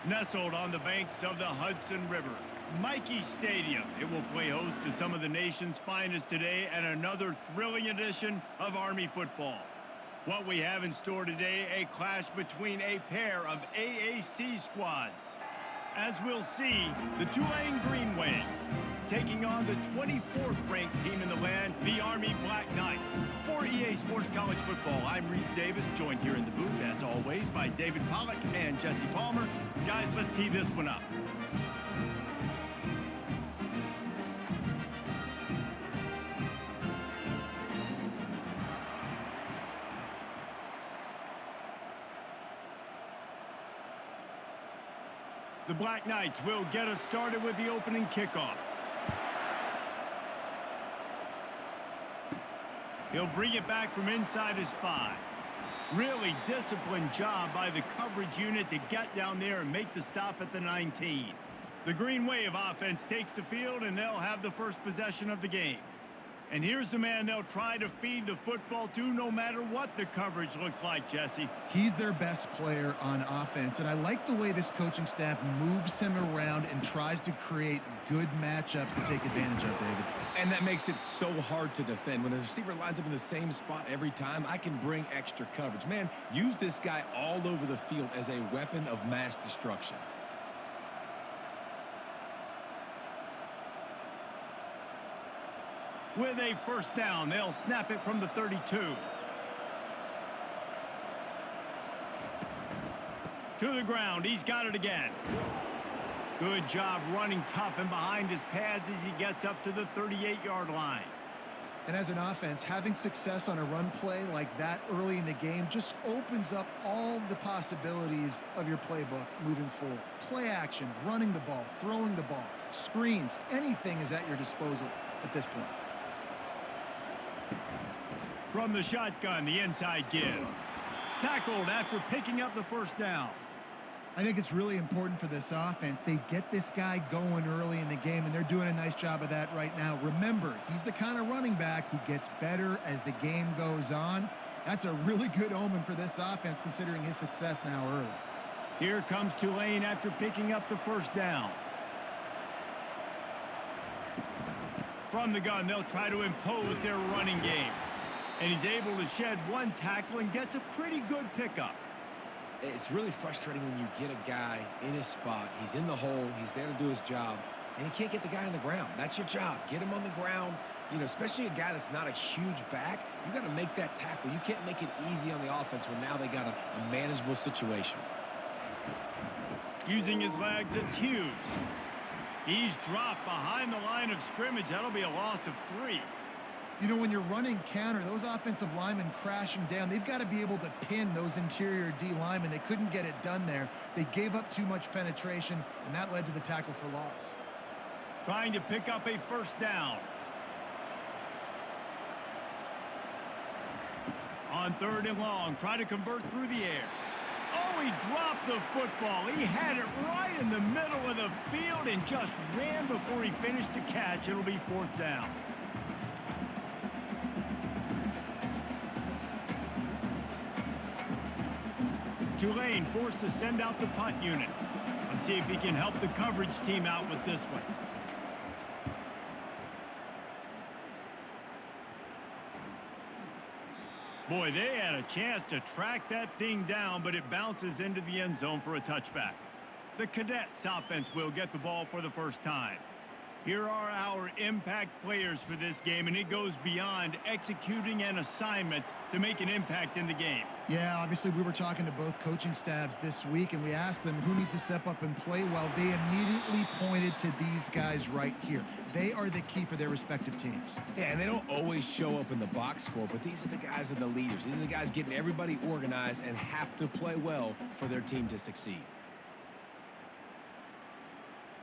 Nestled on the banks of the Hudson River, Michie Stadium. It will play host to some of the nation's finest today and another thrilling edition of Army football. What we have in store today, a clash between a pair of AAC squads. As we'll see, the Tulane Green Wave taking on the 24th ranked team in the land, the Army Black Knights. For EA Sports College Football, I'm Reese Davis, joined here in the booth, as always, by David Pollack and Jesse Palmer. Guys, let's tee this one up. The Black Knights will get us started with the opening kickoff. He'll bring it back from inside his 5. Really disciplined job by the coverage unit to get down there and make the stop at the 19. The Green Wave offense takes the field, and they'll have the first possession of the game. And here's the man they'll try to feed the football to no matter what the coverage looks like, Jesse. He's their best player on offense, and I like the way this coaching staff moves him around and tries to create good matchups to take advantage of, David. And that makes it so hard to defend. When a receiver lines up in the same spot every time, I can bring extra coverage. Man, use this guy all over the field as a weapon of mass destruction. With a first down, they'll snap it from the 32. To the ground, he's got it again. Good job running tough and behind his pads as he gets up to the 38-yard line. And as an offense, having success on a run play like that early in the game just opens up all the possibilities of your playbook moving forward. Play action, running the ball, throwing the ball, screens, anything is at your disposal at this point. From the shotgun, the inside give. Tackled after picking up the first down. I think it's really important for this offense. They get this guy going early in the game, and they're doing a nice job of that right now. Remember, he's the kind of running back who gets better as the game goes on. That's a really good omen for this offense, considering his success now early. Here comes Tulane after picking up the first down. From the gun, they'll try to impose their running game. And he's able to shed one tackle and gets a pretty good pickup. It's really frustrating when you get a guy in his spot. He's in the hole. He's there to do his job. And he can't get the guy on the ground. That's your job. Get him on the ground. You know, especially a guy that's not a huge back. You got to make that tackle. You can't make it easy on the offense when now they got a manageable situation. Using his legs, it's Hughes. He's dropped behind the line of scrimmage. That'll be a loss of 3. You know, when you're running counter, those offensive linemen crashing down, they've got to be able to pin those interior D linemen. They couldn't get it done there. They gave up too much penetration, and that led to the tackle for loss. Trying to pick up a first down. On 3rd and long, try to convert through the air. Oh, he dropped the football. He had it right in the middle of the field and just ran before he finished the catch. It'll be 4th down. Tulane forced to send out the punt unit. Let's see if he can help the coverage team out with this one. Boy, they had a chance to track that thing down, but it bounces into the end zone for a touchback. The Cadets offense will get the ball for the first time. Here are our impact players for this game, and it goes beyond executing an assignment to make an impact in the game. Yeah, obviously we were talking to both coaching staffs this week, and we asked them who needs to step up and play well. They immediately pointed to these guys right here. They are the key for their respective teams. Yeah, and they don't always show up in the box score, but these are the guys that are the leaders. These are the guys getting everybody organized and have to play well for their team to succeed.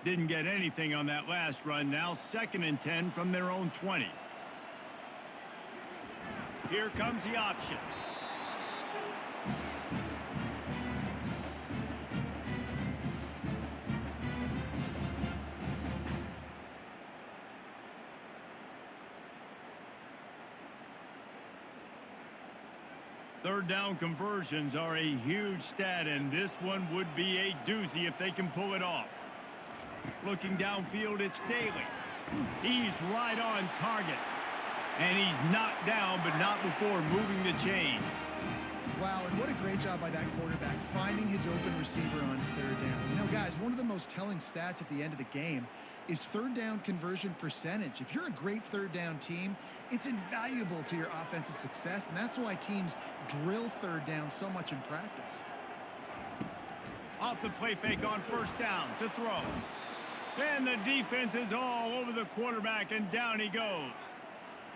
Didn't get anything on that last run. Now 2nd and 10 from their own 20. Here comes the option. Third down conversions are a huge stat, and this one would be a doozy if they can pull it off. Looking downfield, it's Daly. He's right on target. And he's knocked down, but not before moving the chains. Wow, and what a great job by that quarterback, finding his open receiver on third down. You know, guys, one of the most telling stats at the end of the game is third down conversion percentage. If you're a great third down team, it's invaluable to your offensive success, and that's why teams drill third down so much in practice. Off the play fake on first down to throw. And the defense is all over the quarterback, and down he goes.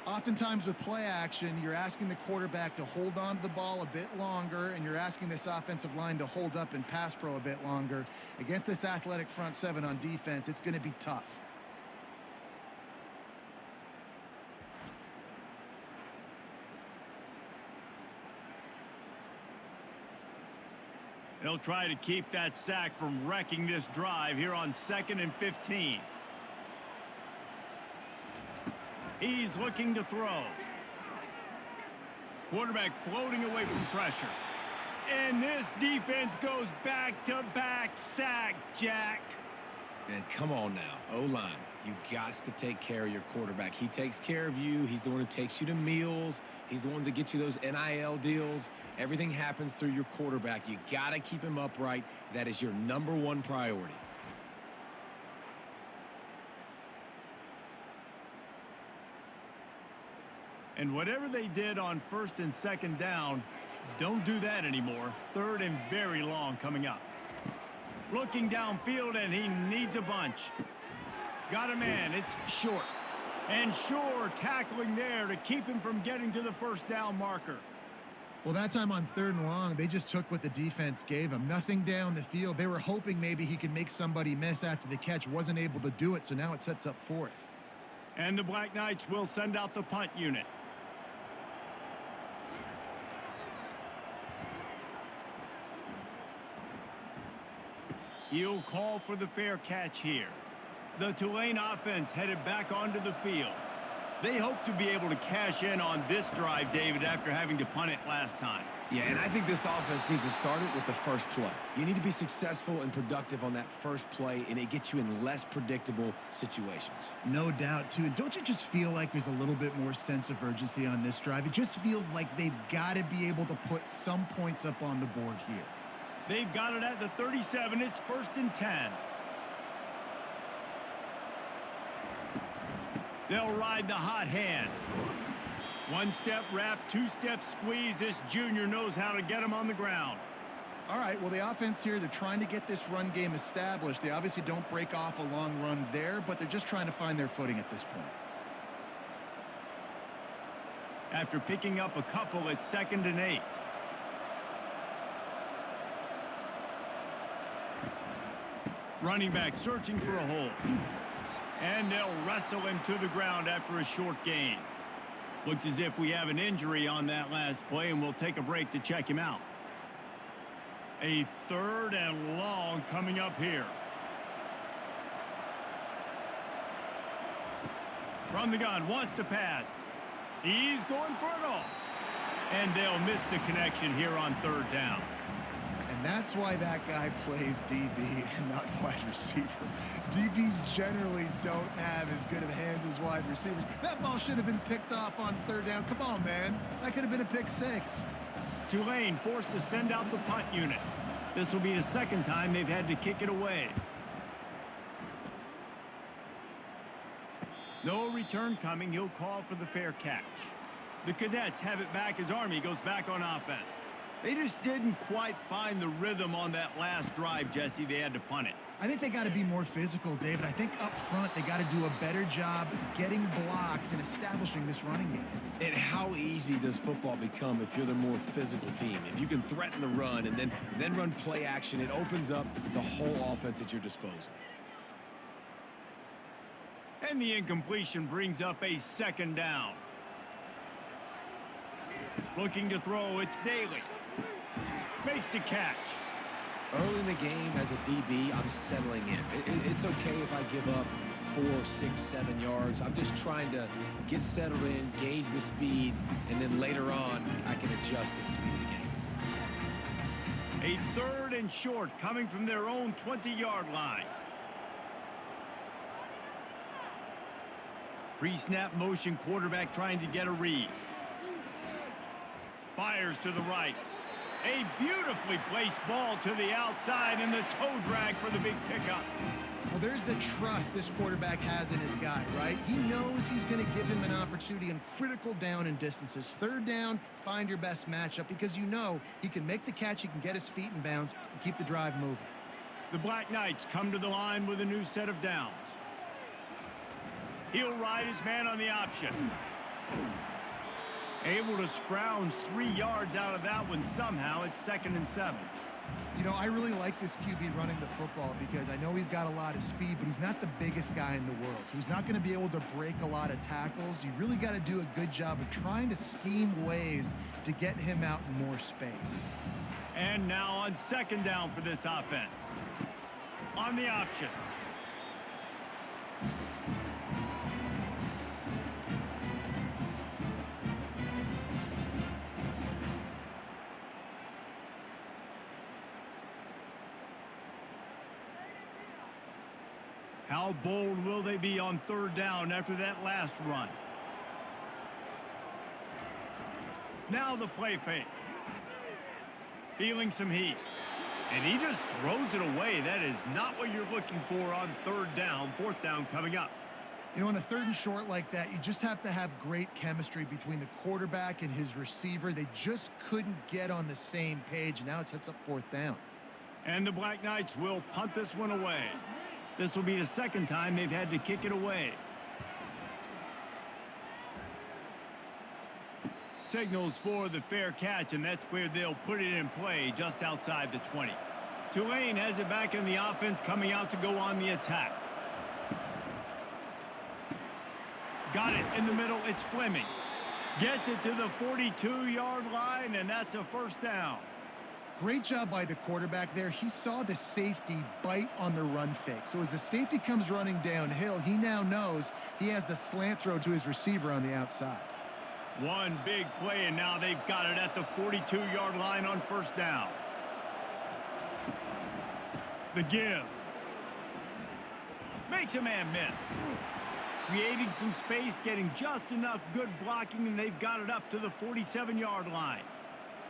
Oftentimes with play action, you're asking the quarterback to hold on to the ball a bit longer, and you're asking this offensive line to hold up in pass pro a bit longer. Against this athletic front seven on defense, it's going to be tough. They'll try to keep that sack from wrecking this drive here on 2nd and 15. He's looking to throw. Quarterback floating away from pressure. And this defense goes back-to-back sack, Jack. And come on now, O-line. You got to take care of your quarterback. He takes care of you. He's the one who takes you to meals. He's the one that gets you those NIL deals. Everything happens through your quarterback. You got to keep him upright. That is your #1 priority. And whatever they did on 1st and 2nd down, don't do that anymore. 3rd and very long coming up. Looking downfield, and he needs a bunch. Got a man. It's Short. And Shore tackling there to keep him from getting to the first down marker. Well, that time on 3rd and long, they just took what the defense gave him. Nothing down the field. They were hoping maybe he could make somebody miss after the catch. Wasn't able to do it, so now it sets up 4th. And the Black Knights will send out the punt unit. He'll call for the fair catch here. The Tulane offense headed back onto the field. They hope to be able to cash in on this drive, David, after having to punt it last time. Yeah, and I think this offense needs to start it with the first play. You need to be successful and productive on that first play, and it gets you in less predictable situations. No doubt, too. And don't you just feel like there's a little bit more sense of urgency on this drive? It just feels like they've got to be able to put some points up on the board here. They've got it at the 37. It's 1st and 10. They'll ride the hot hand. One-step wrap, two-step squeeze. This junior knows how to get him on the ground. All right, well, the offense here, they're trying to get this run game established. They obviously don't break off a long run there, but they're just trying to find their footing at this point. After picking up a couple, it's 2nd and 8. Running back searching for a hole. And they'll wrestle him to the ground after a short gain. Looks as if we have an injury on that last play, and we'll take a break to check him out. A 3rd and long coming up here. From the gun, wants to pass. He's going for it all. And they'll miss the connection here on 3rd down. And that's why that guy plays DB and not wide receiver. DBs generally don't have as good of hands as wide receivers. That ball should have been picked off on 3rd down. Come on, man. That could have been a pick 6. Tulane forced to send out the punt unit. This will be the 2nd time they've had to kick it away. No return coming. He'll call for the fair catch. The Cadets have it back as Army goes back on offense. They just didn't quite find the rhythm on that last drive, Jesse. They had to punt it. I think they got to be more physical, David. I think up front they got to do a better job getting blocks and establishing this running game. And how easy does football become if you're the more physical team? If you can threaten the run and then run play action, it opens up the whole offense at your disposal. And the incompletion brings up a 2nd down. Looking to throw, it's Daly. Makes the catch. Early in the game, as a DB, I'm settling in. It's okay if I give up 4, 6, 7 yards. I'm just trying to get settled in, gauge the speed, and then later on, I can adjust to the speed of the game. A 3rd and short coming from their own 20-yard line. Pre-snap motion quarterback trying to get a read. Fires to the right. A beautifully placed ball to the outside and the toe drag for the big pickup. Well, there's the trust this quarterback has in his guy, right? He knows he's going to give him an opportunity in critical down and distances. 3rd down, find your best matchup because you know he can make the catch, he can get his feet in bounds, and keep the drive moving. The Black Knights come to the line with a new set of downs. He'll ride his man on the option. Able to scrounge 3 yards out of that one somehow. It's 2nd and 7. You know, I really like this QB running the football because I know he's got a lot of speed, but he's not the biggest guy in the world. So he's not going to be able to break a lot of tackles. You really got to do a good job of trying to scheme ways to get him out in more space. And now on 2nd down for this offense. On the option. How bold will they be on 3rd down after that last run? Now the play fake. Feeling some heat. And he just throws it away. That is not what you're looking for on 3rd down. 4th down coming up. You know, on a 3rd and short like that, you just have to have great chemistry between the quarterback and his receiver. They just couldn't get on the same page. Now it sets up 4th down. And the Black Knights will punt this one away. This will be the 2nd time they've had to kick it away. Signals for the fair catch, and that's where they'll put it in play just outside the 20. Tulane has it back in the offense, coming out to go on the attack. Got it in the middle. It's Fleming. Gets it to the 42-yard line, and that's a 1st down. Great job by the quarterback there. He saw the safety bite on the run fake. So as the safety comes running downhill, he now knows he has the slant throw to his receiver on the outside. One big play, and now they've got it at the 42-yard line on 1st down. The give. Makes a man miss. Creating some space, getting just enough good blocking, and they've got it up to the 47-yard line.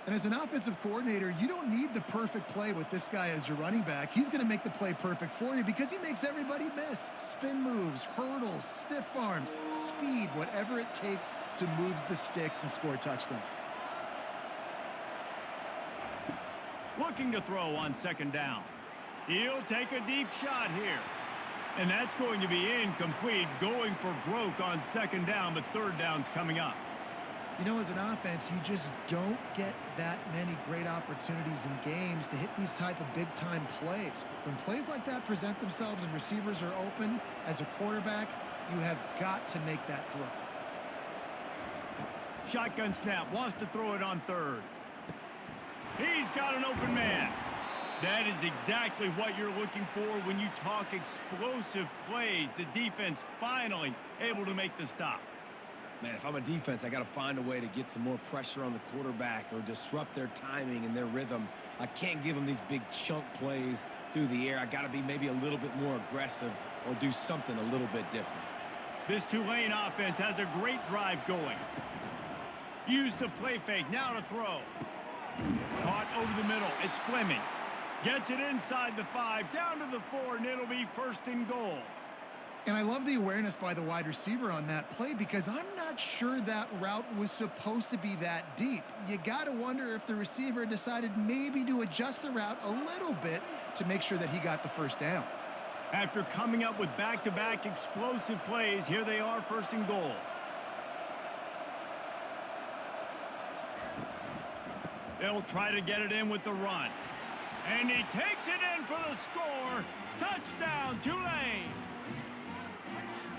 And as an offensive coordinator, you don't need the perfect play with this guy as your running back. He's going to make the play perfect for you because he makes everybody miss. Spin moves, hurdles, stiff arms, speed, whatever it takes to move the sticks and score touchdowns. Looking to throw on 2nd down. He'll take a deep shot here. And that's going to be incomplete, going for broke on 2nd down, but 3rd down's coming up. You know, as an offense, you just don't get that many great opportunities in games to hit these type of big-time plays. When plays like that present themselves and receivers are open, as a quarterback, you have got to make that throw. Shotgun snap, wants to throw it on 3rd. He's got an open man. That is exactly what you're looking for when you talk explosive plays. The defense finally able to make the stop. Man, if I'm a defense, I got to find a way to get some more pressure on the quarterback or disrupt their timing and their rhythm. I can't give them these big chunk plays through the air. I got to be maybe a little bit more aggressive or do something a little bit different. This Tulane offense has a great drive going. Use the play fake, now to throw. Caught over the middle, it's Fleming. Gets it inside the 5, down to the 4, and it'll be 1st and goal. And I love the awareness by the wide receiver on that play because I'm not sure that route was supposed to be that deep. You got to wonder if the receiver decided maybe to adjust the route a little bit to make sure that he got the 1st down. After coming up with back-to-back explosive plays, here they are, 1st and goal. They'll try to get it in with the run. And he takes it in for the score. Touchdown, Tulane.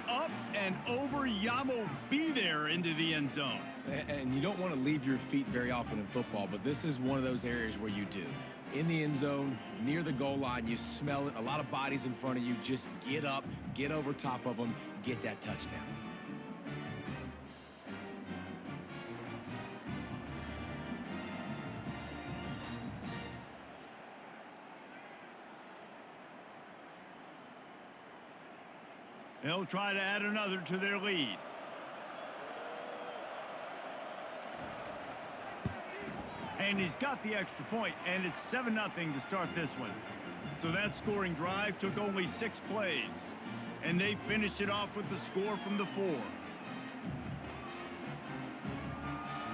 Up and over, Yamo be there into the end zone. And you don't want to leave your feet very often in football, but this is one of those areas where you do. In the end zone, near the goal line, you smell it. A lot of bodies in front of you. Just get up, get over top of them, get that touchdown. They'll try to add another to their lead. And he's got the extra point, and it's 7-0 to start this one. So that scoring drive took only 6 plays, and they finished it off with the score from the 4.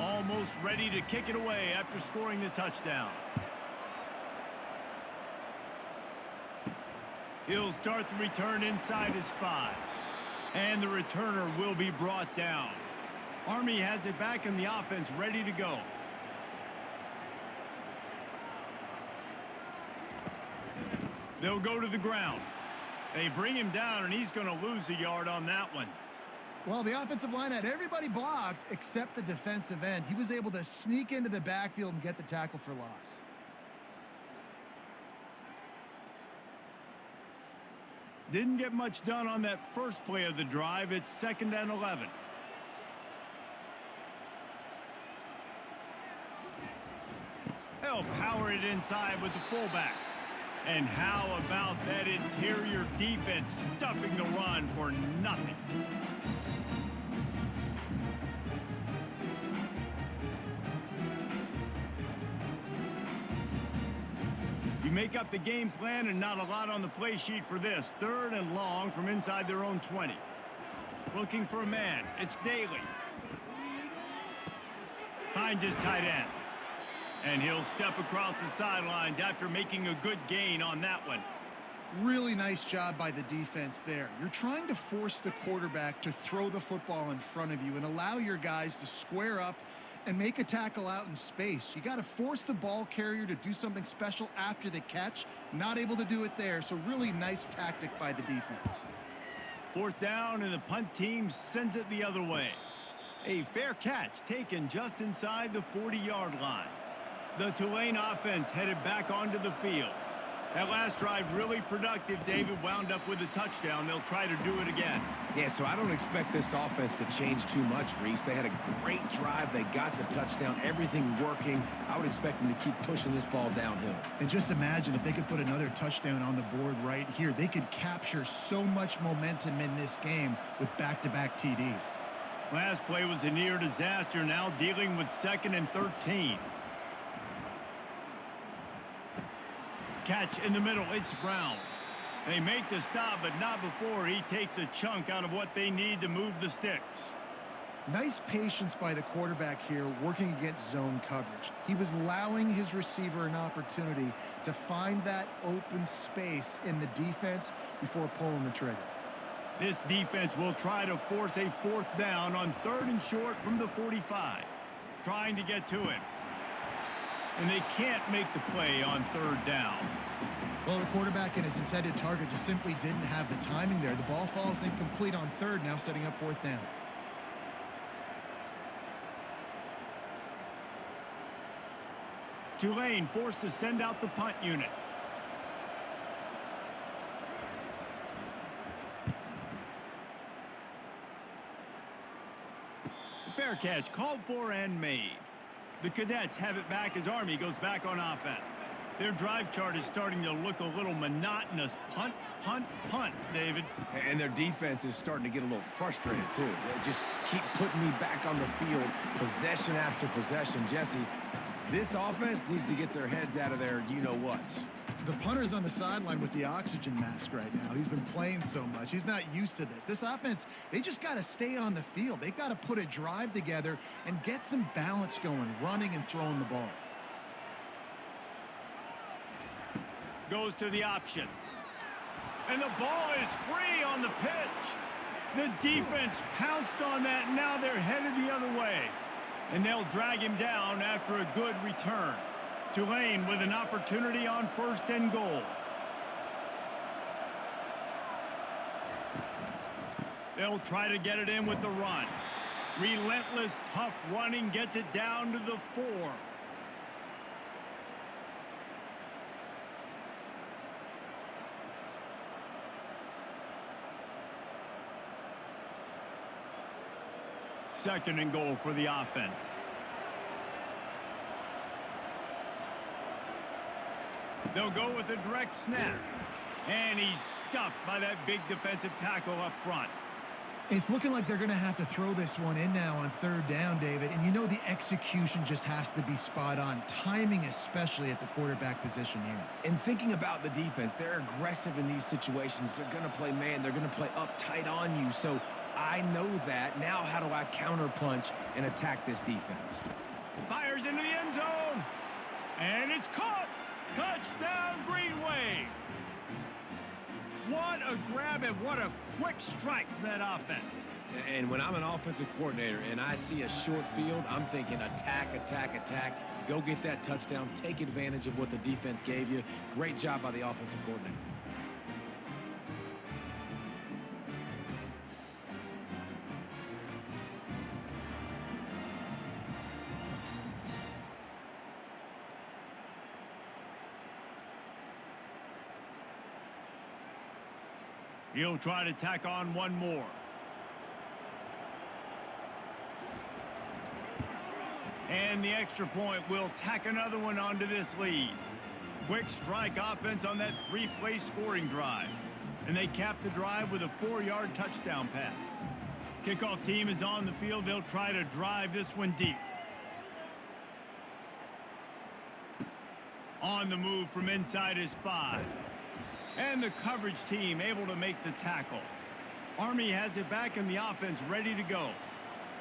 Almost ready to kick it away after scoring the touchdown. He'll start the return inside his 5. And the returner will be brought down. Army has it back in the offense, ready to go. They'll go to the ground. They bring him down, and he's going to lose a yard on that one. Well, the offensive line had everybody blocked except the defensive end. He was able to sneak into the backfield and get the tackle for loss. Didn't get much done on that first play of the drive. It's 2nd and 11. They'll power it inside with the fullback. And how about that interior defense stuffing the run for nothing? You make up the game plan and not a lot on the play sheet for this. 3rd and long from inside their own 20. Looking for a man. It's Daly. Finds his tight end. And he'll step across the sidelines after making a good gain on that one. Really nice job by the defense there. You're trying to force the quarterback to throw the football in front of you and allow your guys to square up and make a tackle out in space. You got to force the ball carrier to do something special after the catch. Not able to do it there, so really nice tactic by the defense. 4th down, and the punt team sends it the other way. A fair catch taken just inside the 40-yard line. The Tulane offense headed back onto the field. That last drive really productive. David wound up with a touchdown. They'll try to do it again. Yeah, so I don't expect this offense to change too much, Reese. They had a great drive. They got the touchdown, everything working. I would expect them to keep pushing this ball downhill. And just imagine if they could put another touchdown on the board right here. They could capture so much momentum in this game with back-to-back TDs. Last play was a near disaster. Now dealing with 2nd and 13. Catch in the middle. It's Brown. They make the stop, but not before he takes a chunk out of what they need to move the sticks. Nice patience by the quarterback here working against zone coverage. He was allowing his receiver an opportunity to find that open space in the defense before pulling the trigger. This defense will try to force a 4th down on 3rd and short from the 45. Trying to get to him. And they can't make the play on 3rd down. Well, the quarterback and his intended target just simply didn't have the timing there. The ball falls incomplete on 3rd, now setting up 4th down. Tulane forced to send out the punt unit. Fair catch called for and made. The Cadets have it back as Army goes back on offense. Their drive chart is starting to look a little monotonous. Punt, punt, punt, David. And their defense is starting to get a little frustrated, too. They just keep putting me back on the field, possession after possession. Jesse, this offense needs to get their heads out of their you-know-whats. The punter's on the sideline with the oxygen mask right now. He's been playing so much. He's not used to this. This offense, they just got to stay on the field. They've got to put a drive together and get some balance going, running and throwing the ball. Goes to the option. And the ball is free on the pitch. The defense pounced on that. Now they're headed the other way. And they'll drag him down after a good return. Tulane with an opportunity on 1st and goal. They'll try to get it in with the run. Relentless, tough running gets it down to the 4. Second and goal for the offense. They'll go with a direct snap. And he's stuffed by that big defensive tackle up front. It's looking like they're going to have to throw this one in now on third down, David. And you know the execution just has to be spot on. Timing, especially at the quarterback position here. And thinking about the defense, they're aggressive in these situations. They're going to play man. They're going to play up tight on you. So I know that. Now how do I counterpunch and attack this defense? Fires into the end zone. And it's caught. Touchdown, Green Wave. What a grab and what a quick strike from that offense. And when I'm an offensive coordinator and I see a short field, I'm thinking attack, attack, attack. Go get that touchdown. Take advantage of what the defense gave you. Great job by the offensive coordinator. He'll try to tack on one more. And the extra point will tack another one onto this lead. Quick strike offense on that 3-play scoring drive. And they cap the drive with a 4-yard touchdown pass. Kickoff team is on the field. They'll try to drive this one deep. On the move from inside his 5. And the coverage team able to make the tackle. Army has it back in the offense ready to go.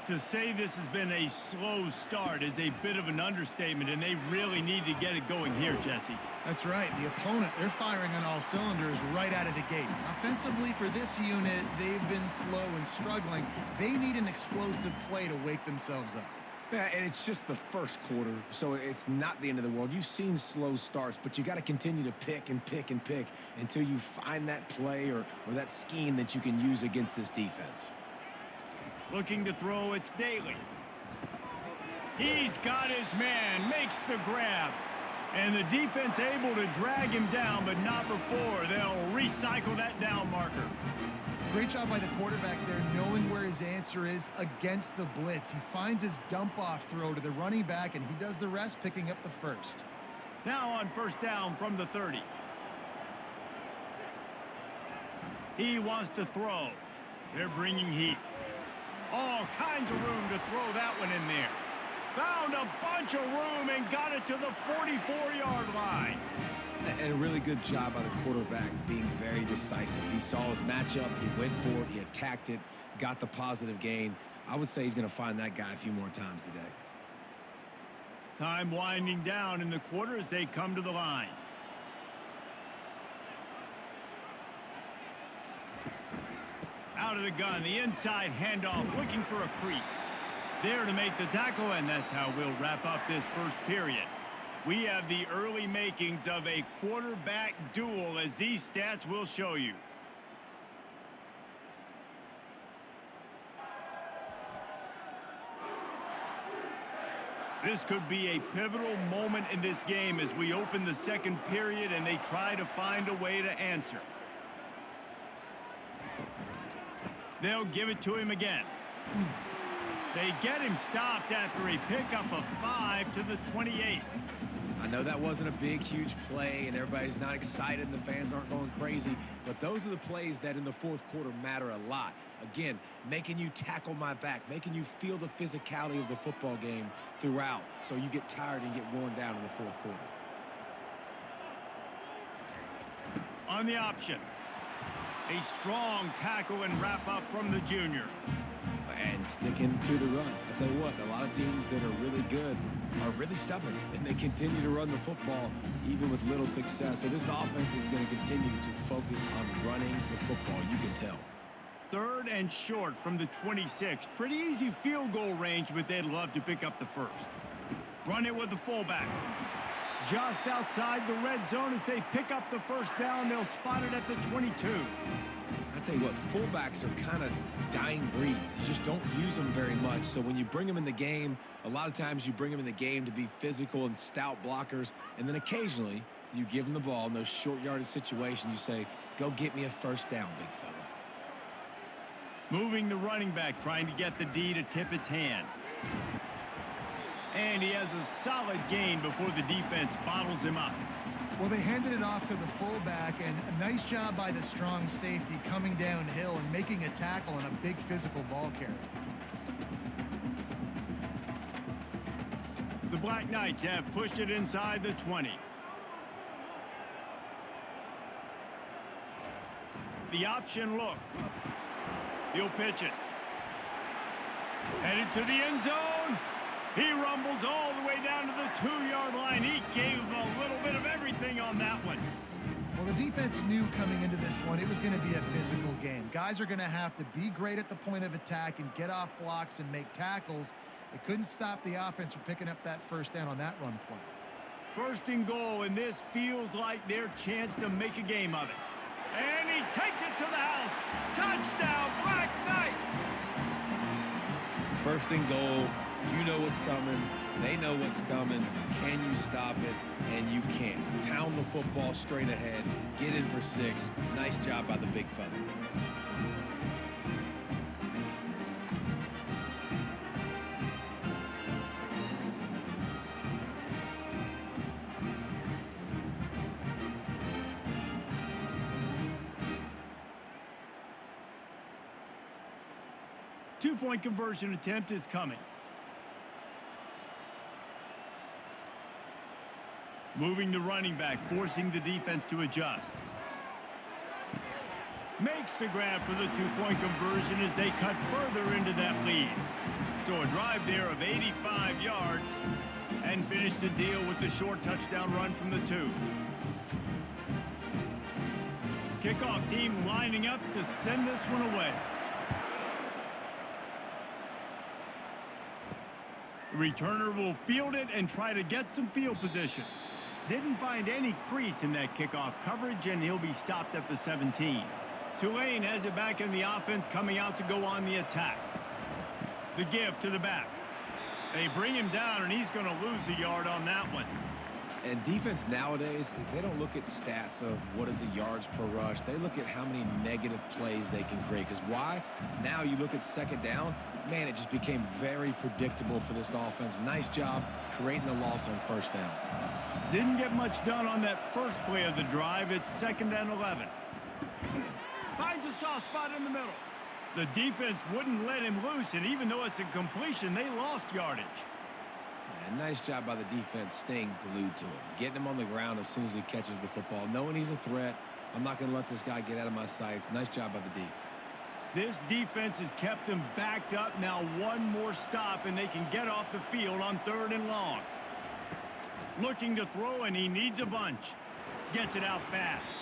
To say this has been a slow start is a bit of an understatement, and they really need to get it going here, Jesse. That's right. The opponent, they're firing on all cylinders right out of the gate. Offensively, for this unit, they've been slow and struggling. They need an explosive play to wake themselves up. Yeah, and it's just the first quarter, so it's not the end of the world. You've seen slow starts, but you got to continue to pick and pick and pick until you find that play or that scheme that you can use against this defense. Looking to throw, it's Daly. He's got his man, makes the grab. And the defense able to drag him down, but not before. They'll recycle that down marker. Great job by the quarterback there, knowing where his answer is against the blitz. He finds his dump-off throw to the running back, and he does the rest, picking up the first. Now on first down from the 30. He wants to throw. They're bringing heat. All kinds of room to throw that one in there. Found a bunch of room and got it to the 44-yard line. And a really good job by the quarterback being very decisive. He saw his matchup, he went for it, he attacked it, got the positive gain. I would say he's going to find that guy a few more times today. Time winding down in the quarter as they come to the line. Out of the gun, the inside handoff, looking for a crease. There to make the tackle, and that's how we'll wrap up this first period. We have the early makings of a quarterback duel, as these stats will show you. This could be a pivotal moment in this game as we open the second period and they try to find a way to answer. They'll give it to him again. They get him stopped after a pickup of 5 to the 28. I know that wasn't a big, huge play, and everybody's not excited, and the fans aren't going crazy, but those are the plays that in the fourth quarter matter a lot. Again, making you tackle my back, making you feel the physicality of the football game throughout, so you get tired and get worn down in the fourth quarter. On the option, a strong tackle and wrap up from the junior. And sticking to the run. I tell you what, a lot of teams that are really good are really stubborn, and they continue to run the football even with little success. So this offense is going to continue to focus on running the football, you can tell. Third and short from the 26. Pretty easy field goal range, but they'd love to pick up the first. Run it with the fullback. Just outside the red zone as they pick up the first down. They'll spot it at the 22. tell you what, fullbacks are kind of dying breeds. You just don't use them very much. So when you bring them in the game, a lot of times you bring them in the game to be physical and stout blockers, and then occasionally you give them the ball in those short yardage situations. You say, go get me a first down, big fella. Moving the running back, trying to get the D to tip its hand. And he has a solid gain before the defense bottles him up. Well, they handed it off to the fullback, and a nice job by the strong safety coming downhill and making a tackle on a big physical ball carrier. The Black Knights have pushed it inside the 20. The option look. He'll pitch it. Headed to the end zone. He rumbles all the way down to the 2-yard line. He gave him a little bit of everything on that one. Well, the defense knew coming into this one it was going to be a physical game. Guys are going to have to be great at the point of attack and get off blocks and make tackles. It couldn't stop the offense from picking up that first down on that run play. 1st and goal, and this feels like their chance to make a game of it. And he takes it to the house. Touchdown, Black Knights! 1st and goal. You know what's coming. They know what's coming. Can you stop it? And you can't. Pound the football straight ahead. Get in for 6. Nice job by the big fella. Two-point conversion attempt is coming. Moving the running back, forcing the defense to adjust. Makes the grab for the two-point conversion as they cut further into that lead. So a drive there of 85 yards and finish the deal with the short touchdown run from the 2. Kickoff team lining up to send this one away. Returner will field it and try to get some field position. Didn't find any crease in that kickoff coverage, and he'll be stopped at the 17. Tulane has it back in the offense, coming out to go on the attack. The give to the back. They bring him down, and he's going to lose a yard on that one. And defense nowadays, they don't look at stats of what is the yards per rush. They look at how many negative plays they can create. Because why? Now you look at 2nd down, man, it just became very predictable for this offense. Nice job creating the loss on 1st down. Didn't get much done on that first play of the drive. It's 2nd and 11. Finds a soft spot in the middle. The defense wouldn't let him loose, and even though it's a completion, they lost yardage. And nice job by the defense staying glued to him. Getting him on the ground as soon as he catches the football. Knowing he's a threat, I'm not going to let this guy get out of my sights. Nice job by the D. This defense has kept them backed up. Now one more stop, and they can get off the field on 3rd and long. Looking to throw, and he needs a bunch. Gets it out fast.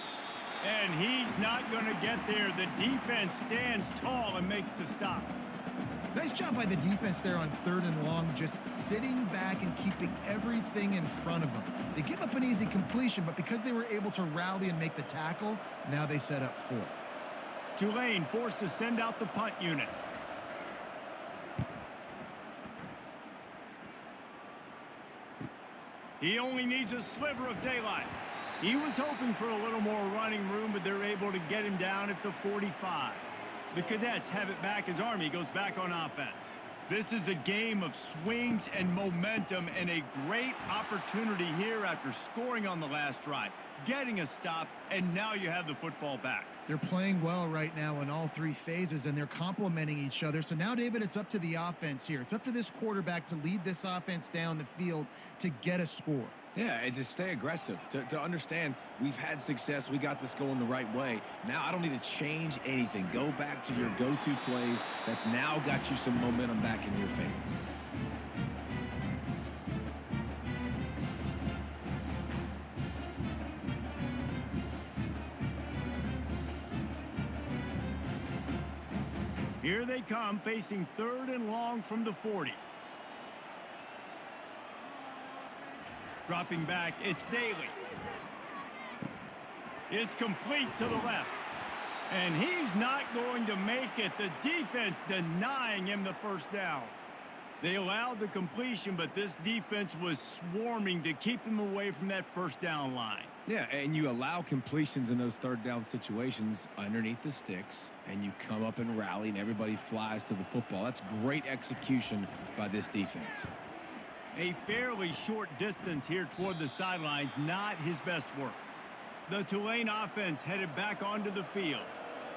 And he's not going to get there. The defense stands tall and makes the stop. Nice job by the defense there on 3rd and long, just sitting back and keeping everything in front of them. They give up an easy completion, but because they were able to rally and make the tackle, now they set up 4th. Tulane forced to send out the punt unit. He only needs a sliver of daylight. He was hoping for a little more running room, but they're able to get him down at the 45. The Cadets have it back as Army goes back on offense. This is a game of swings and momentum, and a great opportunity here after scoring on the last drive, getting a stop, and now you have the football back. They're playing well right now in all 3 phases, and they're complementing each other. So now, David, it's up to the offense here. It's up to this quarterback to lead this offense down the field to get a score. Yeah, and to stay aggressive, to understand we've had success, we got this going the right way. Now I don't need to change anything. Go back to your go-to plays. That's now got you some momentum back in your favor. Here they come, facing 3rd and long from the 40. Dropping back, it's Daly. It's complete to the left. And he's not going to make it. The defense denying him the first down. They allowed the completion, but this defense was swarming to keep them away from that first down line. Yeah, and you allow completions in those third down situations underneath the sticks, and you come up and rally, and everybody flies to the football. That's great execution by this defense. A fairly short distance here toward the sidelines, not his best work. The Tulane offense headed back onto the field.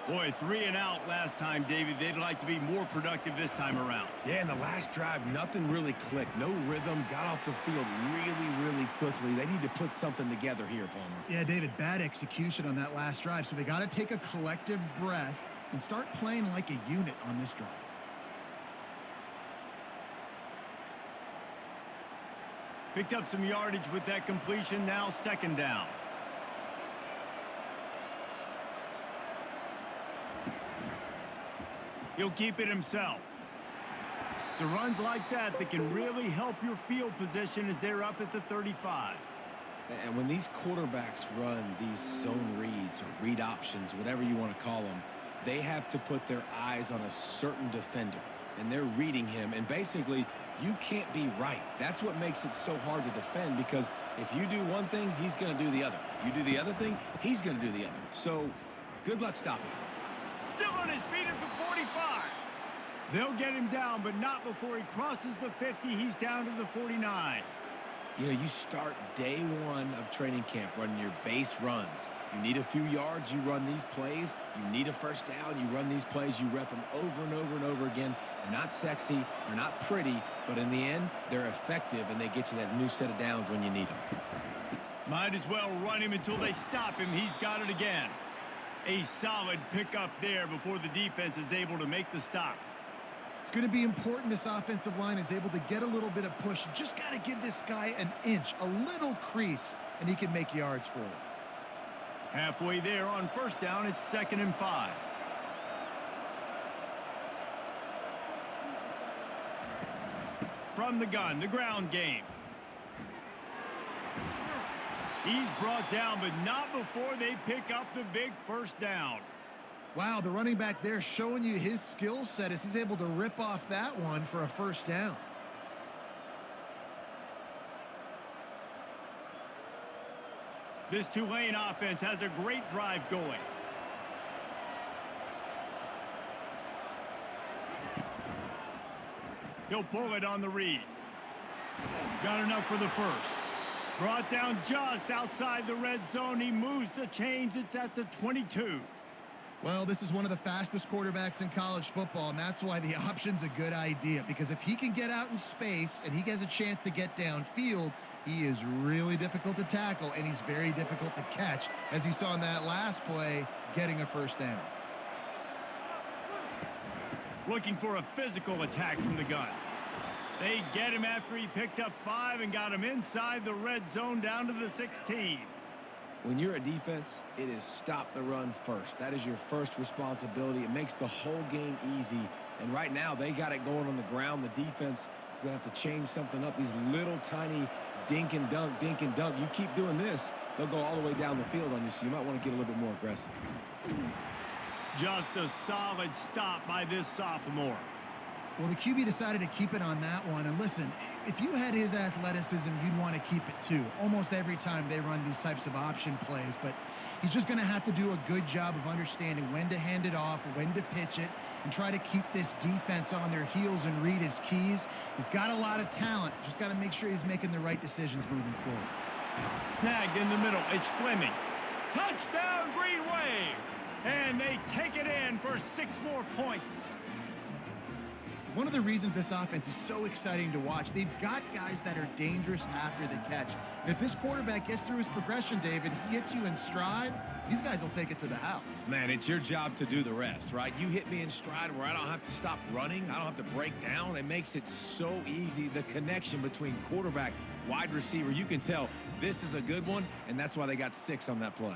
Boy, 3 and out last time, David. They'd like to be more productive this time around. Yeah, in the last drive, nothing really clicked. No rhythm, got off the field really quickly. They need to put something together here, Palmer. Yeah, David, bad execution on that last drive, so they got to take a collective breath and start playing like a unit on this drive. Picked up some yardage with that completion, now second down. He'll keep it himself. So runs like that can really help your field position as they're up at the 35. And when these quarterbacks run these zone reads or read options, whatever you want to call them, they have to put their eyes on a certain defender. And they're reading him. And basically, you can't be right. That's what makes it so hard to defend, because if you do one thing, he's going to do the other. You do the other thing, he's going to do the other. So good luck stopping him. Still on his feet at the 45. They'll get him down, but not before he crosses the 50. He's down to the 49. You know, you start day one of training camp running your base runs. You need a few yards, you run these plays. You need a first down, you run these plays. You rep them over and over and over again. They're not sexy, they're not pretty, but in the end, they're effective, and they get you that new set of downs when you need them. Might as well run him until they stop him. He's got it again. A solid pickup there before the defense is able to make the stop. It's going to be important this offensive line is able to get a little bit of push. You just got to give this guy an inch, a little crease, and he can make yards for it. Halfway there on first down, it's 2nd and 5. From the gun, the ground game. He's brought down, but not before they pick up the big first down. Wow, the running back there showing you his skill set as he's able to rip off that one for a first down. This Tulane offense has a great drive going. He'll pull it on the read. Got enough for the first. Brought down just outside the red zone. He moves the chains. It's at the 22. Well, this is one of the fastest quarterbacks in college football, and that's why the option's a good idea, because if he can get out in space and he has a chance to get downfield, he is really difficult to tackle, and he's very difficult to catch, as you saw in that last play, getting a first down. Looking for a physical attack from the gun. They get him after he picked up 5 and got him inside the red zone down to the 16. When you're a defense, it is stop the run first. That is your first responsibility. It makes the whole game easy. And right now, they got it going on the ground. The defense is going to have to change something up. These little tiny dink and dunk, dink and dunk. You keep doing this, they'll go all the way down the field on you, so you might want to get a little bit more aggressive. Just a solid stop by this sophomore. Well, the QB decided to keep it on that one. And listen, if you had his athleticism, you'd want to keep it too. Almost every time they run these types of option plays. But he's just going to have to do a good job of understanding when to hand it off, when to pitch it, and try to keep this defense on their heels and read his keys. He's got a lot of talent. Just got to make sure he's making the right decisions moving forward. Snagged in the middle. It's Fleming. Touchdown, Green Wave. And they take it in for 6 more points. One of the reasons this offense is so exciting to watch, they've got guys that are dangerous after the catch. And if this quarterback gets through his progression, David, he hits you in stride, these guys will take it to the house. Man, it's your job to do the rest, right? You hit me in stride where I don't have to stop running. I don't have to break down. It makes it so easy. The connection between quarterback, wide receiver, you can tell this is a good one, and that's why they got 6 on that play.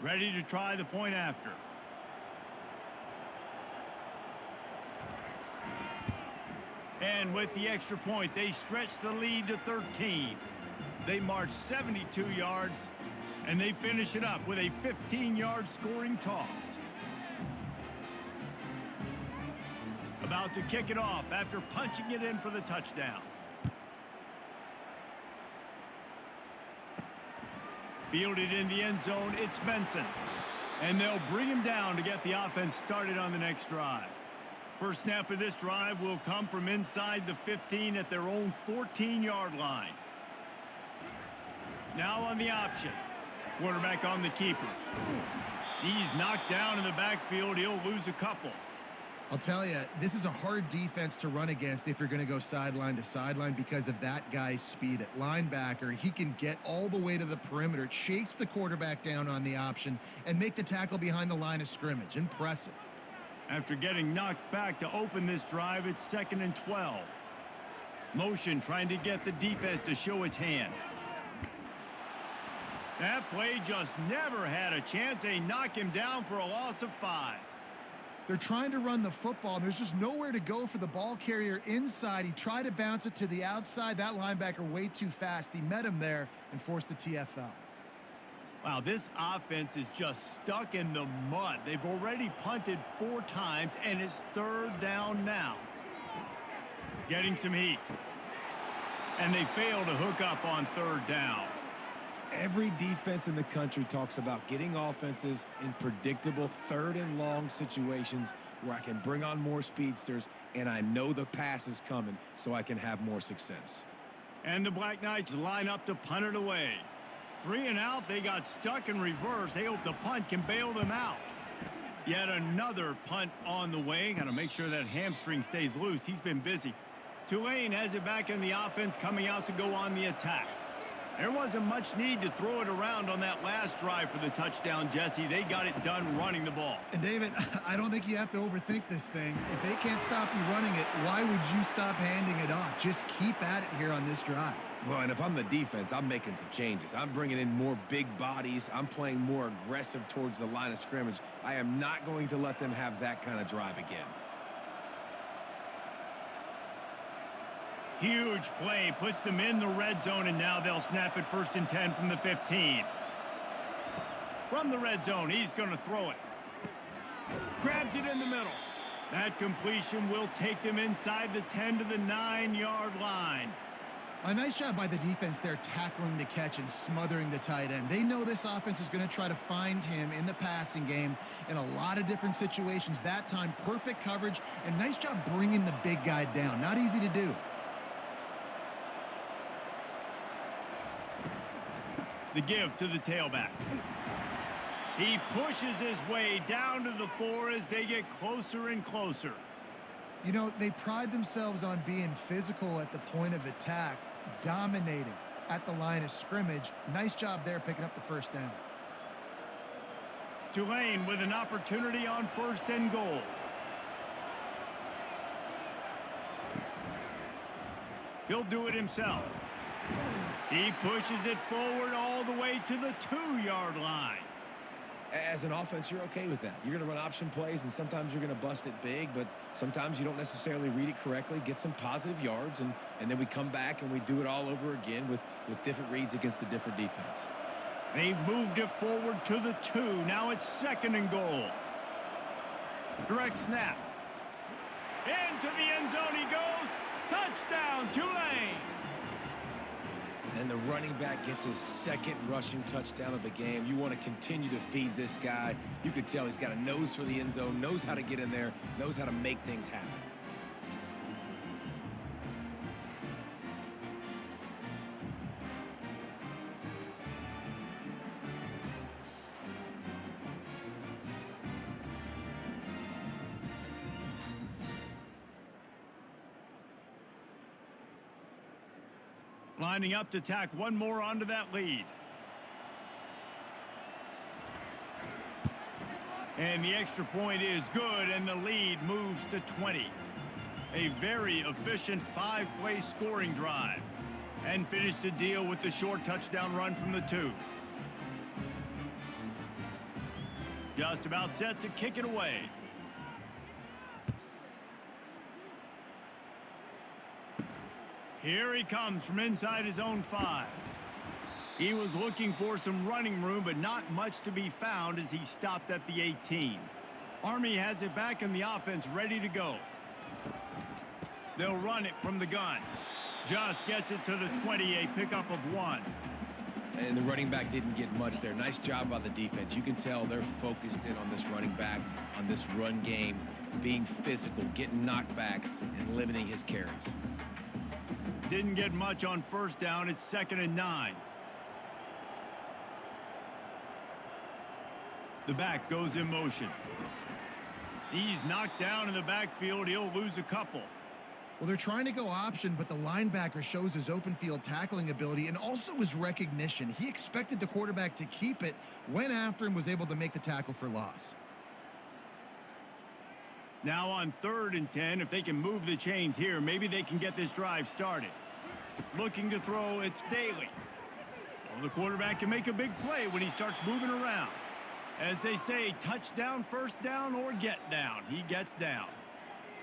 Ready to try the point after. And with the extra point, they stretch the lead to 13. They march 72 yards, and they finish it up with a 15-yard scoring toss. About to kick it off after punching it in for the touchdown. Fielded in the end zone, it's Benson. And they'll bring him down to get the offense started on the next drive. First snap of this drive will come from inside the 15 at their own 14-yard line. Now on the option. Quarterback on the keeper. He's knocked down in the backfield. He'll lose a couple. I'll tell you, this is a hard defense to run against if you're going to go sideline to sideline because of that guy's speed at linebacker. He can get all the way to the perimeter, chase the quarterback down on the option, and make the tackle behind the line of scrimmage. Impressive. After getting knocked back to open this drive, it's 2nd and 12. Motion trying to get the defense to show its hand. That play just never had a chance. They knock him down for a loss of 5. They're trying to run the football, and there's just nowhere to go for the ball carrier inside. He tried to bounce it to the outside. That linebacker way too fast. He met him there and forced the TFL. Wow, this offense is just stuck in the mud. They've already punted 4 times, and it's 3rd down now. Getting some heat. And they fail to hook up on 3rd down. Every defense in the country talks about getting offenses in predictable 3rd and long situations where I can bring on more speedsters and I know the pass is coming so I can have more success. And the Black Knights line up to punt it away. 3 and out, they got stuck in reverse. They hope the punt can bail them out. Yet another punt on the way. Got to make sure that hamstring stays loose. He's been busy. Tulane has it back in the offense, coming out to go on the attack. There wasn't much need to throw it around on that last drive for the touchdown, Jesse. They got it done running the ball. And, David, I don't think you have to overthink this thing. If they can't stop you running it, why would you stop handing it off? Just keep at it here on this drive. Well, and if I'm the defense, I'm making some changes. I'm bringing in more big bodies. I'm playing more aggressive towards the line of scrimmage. I am not going to let them have that kind of drive again. Huge play, puts them in the red zone, and now they'll snap it 1st and 10 from the 15. From the red zone, he's going to throw it. Grabs it in the middle. That completion will take them inside the 10 to the 9-yard line. A nice job by the defense there tackling the catch and smothering the tight end. They know this offense is going to try to find him in the passing game in a lot of different situations. That time, perfect coverage, and nice job bringing the big guy down. Not easy to do. The give to the tailback. He pushes his way down to the 4 as they get closer and closer. You know, they pride themselves on being physical at the point of attack, dominating at the line of scrimmage. Nice job there picking up the 1st down. Tulane with an opportunity on 1st and goal. He'll do it himself. He pushes it forward all the way to the 2-yard line. As an offense, you're okay with that. You're going to run option plays, and sometimes you're going to bust it big, but sometimes you don't necessarily read it correctly, get some positive yards, and then we come back and we do it all over again with different reads against a different defense. They've moved it forward to the 2. Now it's 2nd and goal. Direct snap. Into the end zone he goes. Touchdown, Tulane. And the running back gets his 2nd rushing touchdown of the game. You want to continue to feed this guy. You could tell he's got a nose for the end zone, knows how to get in there, knows how to make things happen. Lining up to tack one more onto that lead. And the extra point is good, and the lead moves to 20. A very efficient 5-play scoring drive. And finish the deal with the short touchdown run from the 2. Just about set to kick it away. Here he comes from inside his own 5. He was looking for some running room, but not much to be found as he stopped at the 18. Army has it back in the offense, ready to go. They'll run it from the gun. Just gets it to the 20, a pickup of 1. And the running back didn't get much there. Nice job by the defense. You can tell they're focused in on this running back, on this run game, being physical, getting knockbacks, and limiting his carries. Didn't get much on first down. It's 2nd and 9. The back goes in motion. He's knocked down in the backfield. He'll lose a couple. Well, they're trying to go option, but the linebacker shows his open field tackling ability and also his recognition. He expected the quarterback to keep it, went after him, was able to make the tackle for loss. Now on 3rd and 10, if they can move the chains here, maybe they can get this drive started. Looking to throw, it's Daly. Well, the quarterback can make a big play when he starts moving around. As they say, touchdown, first down, or get down. He gets down.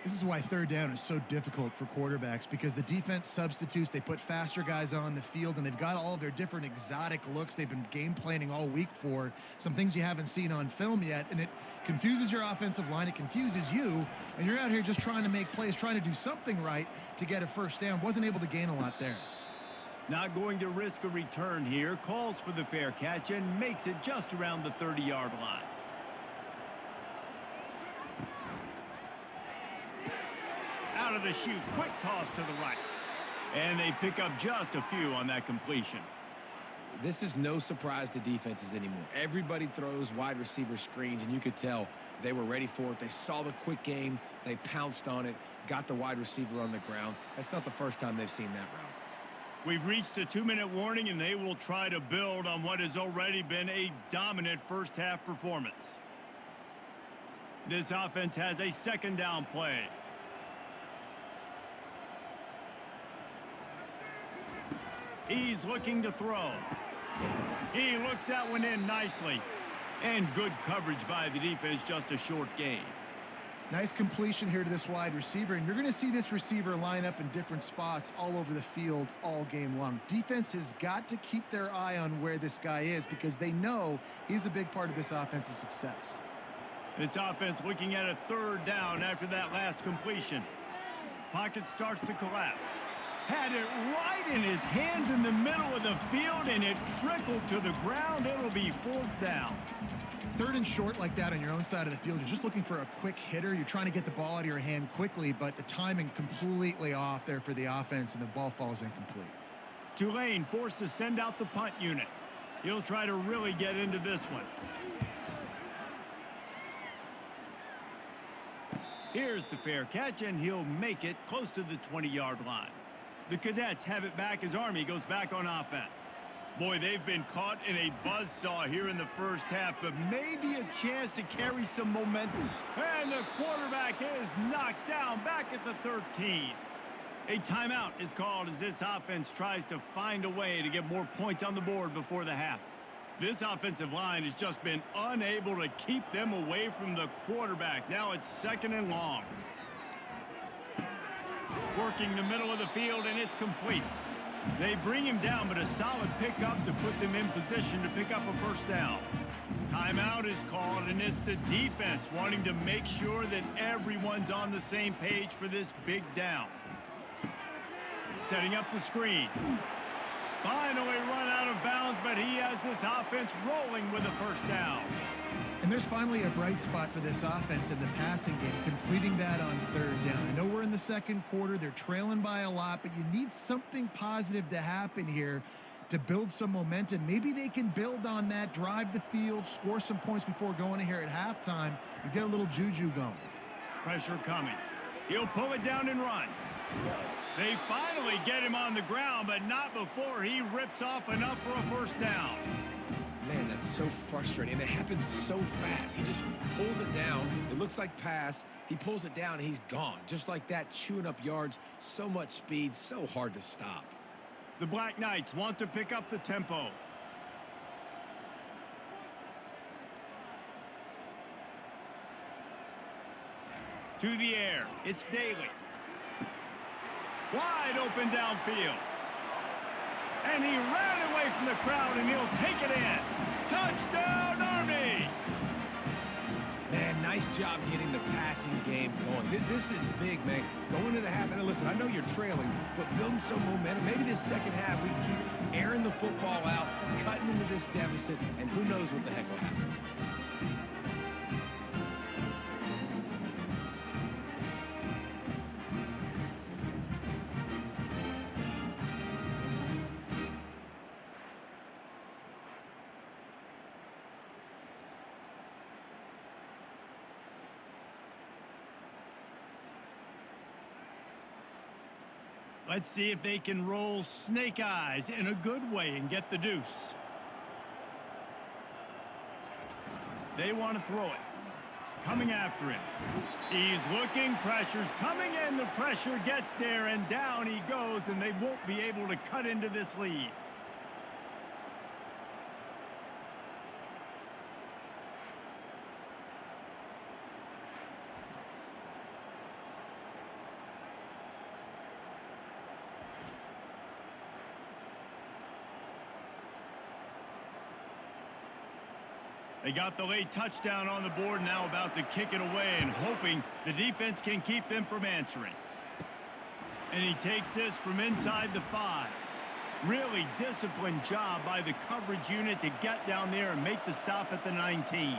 This is why 3rd down is so difficult for quarterbacks, because the defense substitutes, they put faster guys on the field, and they've got all of their different exotic looks they've been game planning all week for, some things you haven't seen on film yet, and it confuses your offensive line, it confuses you, and you're out here just trying to make plays, trying to do something right to get a first down. Wasn't able to gain a lot there. Not going to risk a return here, calls for the fair catch and makes it just around the 30-yard line. Out of the chute, quick toss to the right. And they pick up just a few on that completion. This is no surprise to defenses anymore. Everybody throws wide receiver screens, and you could tell they were ready for it. They saw the quick game. They pounced on it, got the wide receiver on the ground. That's not the first time they've seen that route. We've reached the 2-minute warning, and they will try to build on what has already been a dominant first-half performance. This offense has a 2nd down play. He's looking to throw. He looks that one in nicely. And good coverage by the defense, just a short gain. Nice completion here to this wide receiver, and you're going to see this receiver line up in different spots all over the field all game long. Defense has got to keep their eye on where this guy is, because they know he's a big part of this offense's success. This offense looking at a 3rd down after that last completion. Pocket starts to collapse. Had it right in his hands in the middle of the field, and it trickled to the ground. It'll be 4th down. 3rd and short like that on your own side of the field, you're just looking for a quick hitter. You're trying to get the ball out of your hand quickly, but the timing completely off there for the offense, and the ball falls incomplete. Tulane forced to send out the punt unit. He'll try to really get into this one. Here's the fair catch, and he'll make it close to the 20-yard line. The Cadets have it back as Army goes back on offense. Boy, they've been caught in a buzzsaw here in the first half, but maybe a chance to carry some momentum. And the quarterback is knocked down back at the 13. A timeout is called as this offense tries to find a way to get more points on the board before the half. This offensive line has just been unable to keep them away from the quarterback. Now it's 2nd and long. Working the middle of the field, and it's complete. They bring him down, but a solid pickup to put them in position to pick up a first down. Timeout is called, and it's the defense wanting to make sure that everyone's on the same page for this big down. Setting up the screen. Finally run out of bounds, but he has this offense rolling with a first down. And there's finally a bright spot for this offense in the passing game, completing that on 3rd down. I know we're in the 2nd quarter. They're trailing by a lot, but you need something positive to happen here to build some momentum. Maybe they can build on that, drive the field, score some points before going in here at halftime, and get a little juju going. Pressure coming. He'll pull it down and run. They finally get him on the ground, but not before he rips off enough for a first down. Man, that's so frustrating, and it happens so fast. He just pulls it down. It looks like pass. He pulls it down, and he's gone. Just like that, chewing up yards. So much speed, so hard to stop. The Black Knights want to pick up the tempo. To the air. It's Daly. Wide open downfield. And he ran away from the crowd, and he'll take it in. Touchdown, Army! Man, nice job getting the passing game going. This is big, man. Going into the half, and listen, I know you're trailing, but building some momentum. Maybe this second half we can keep airing the football out, cutting into this deficit, and who knows what the heck will happen. Let's see if they can roll snake eyes in a good way and get the deuce. They want to throw it. Coming after him. He's looking, pressure's coming in, the pressure gets there, and down he goes, and they won't be able to cut into this lead. They got the late touchdown on the board, now about to kick it away and hoping the defense can keep them from answering. And he takes this from inside the 5. Really disciplined job by the coverage unit to get down there and make the stop at the 19.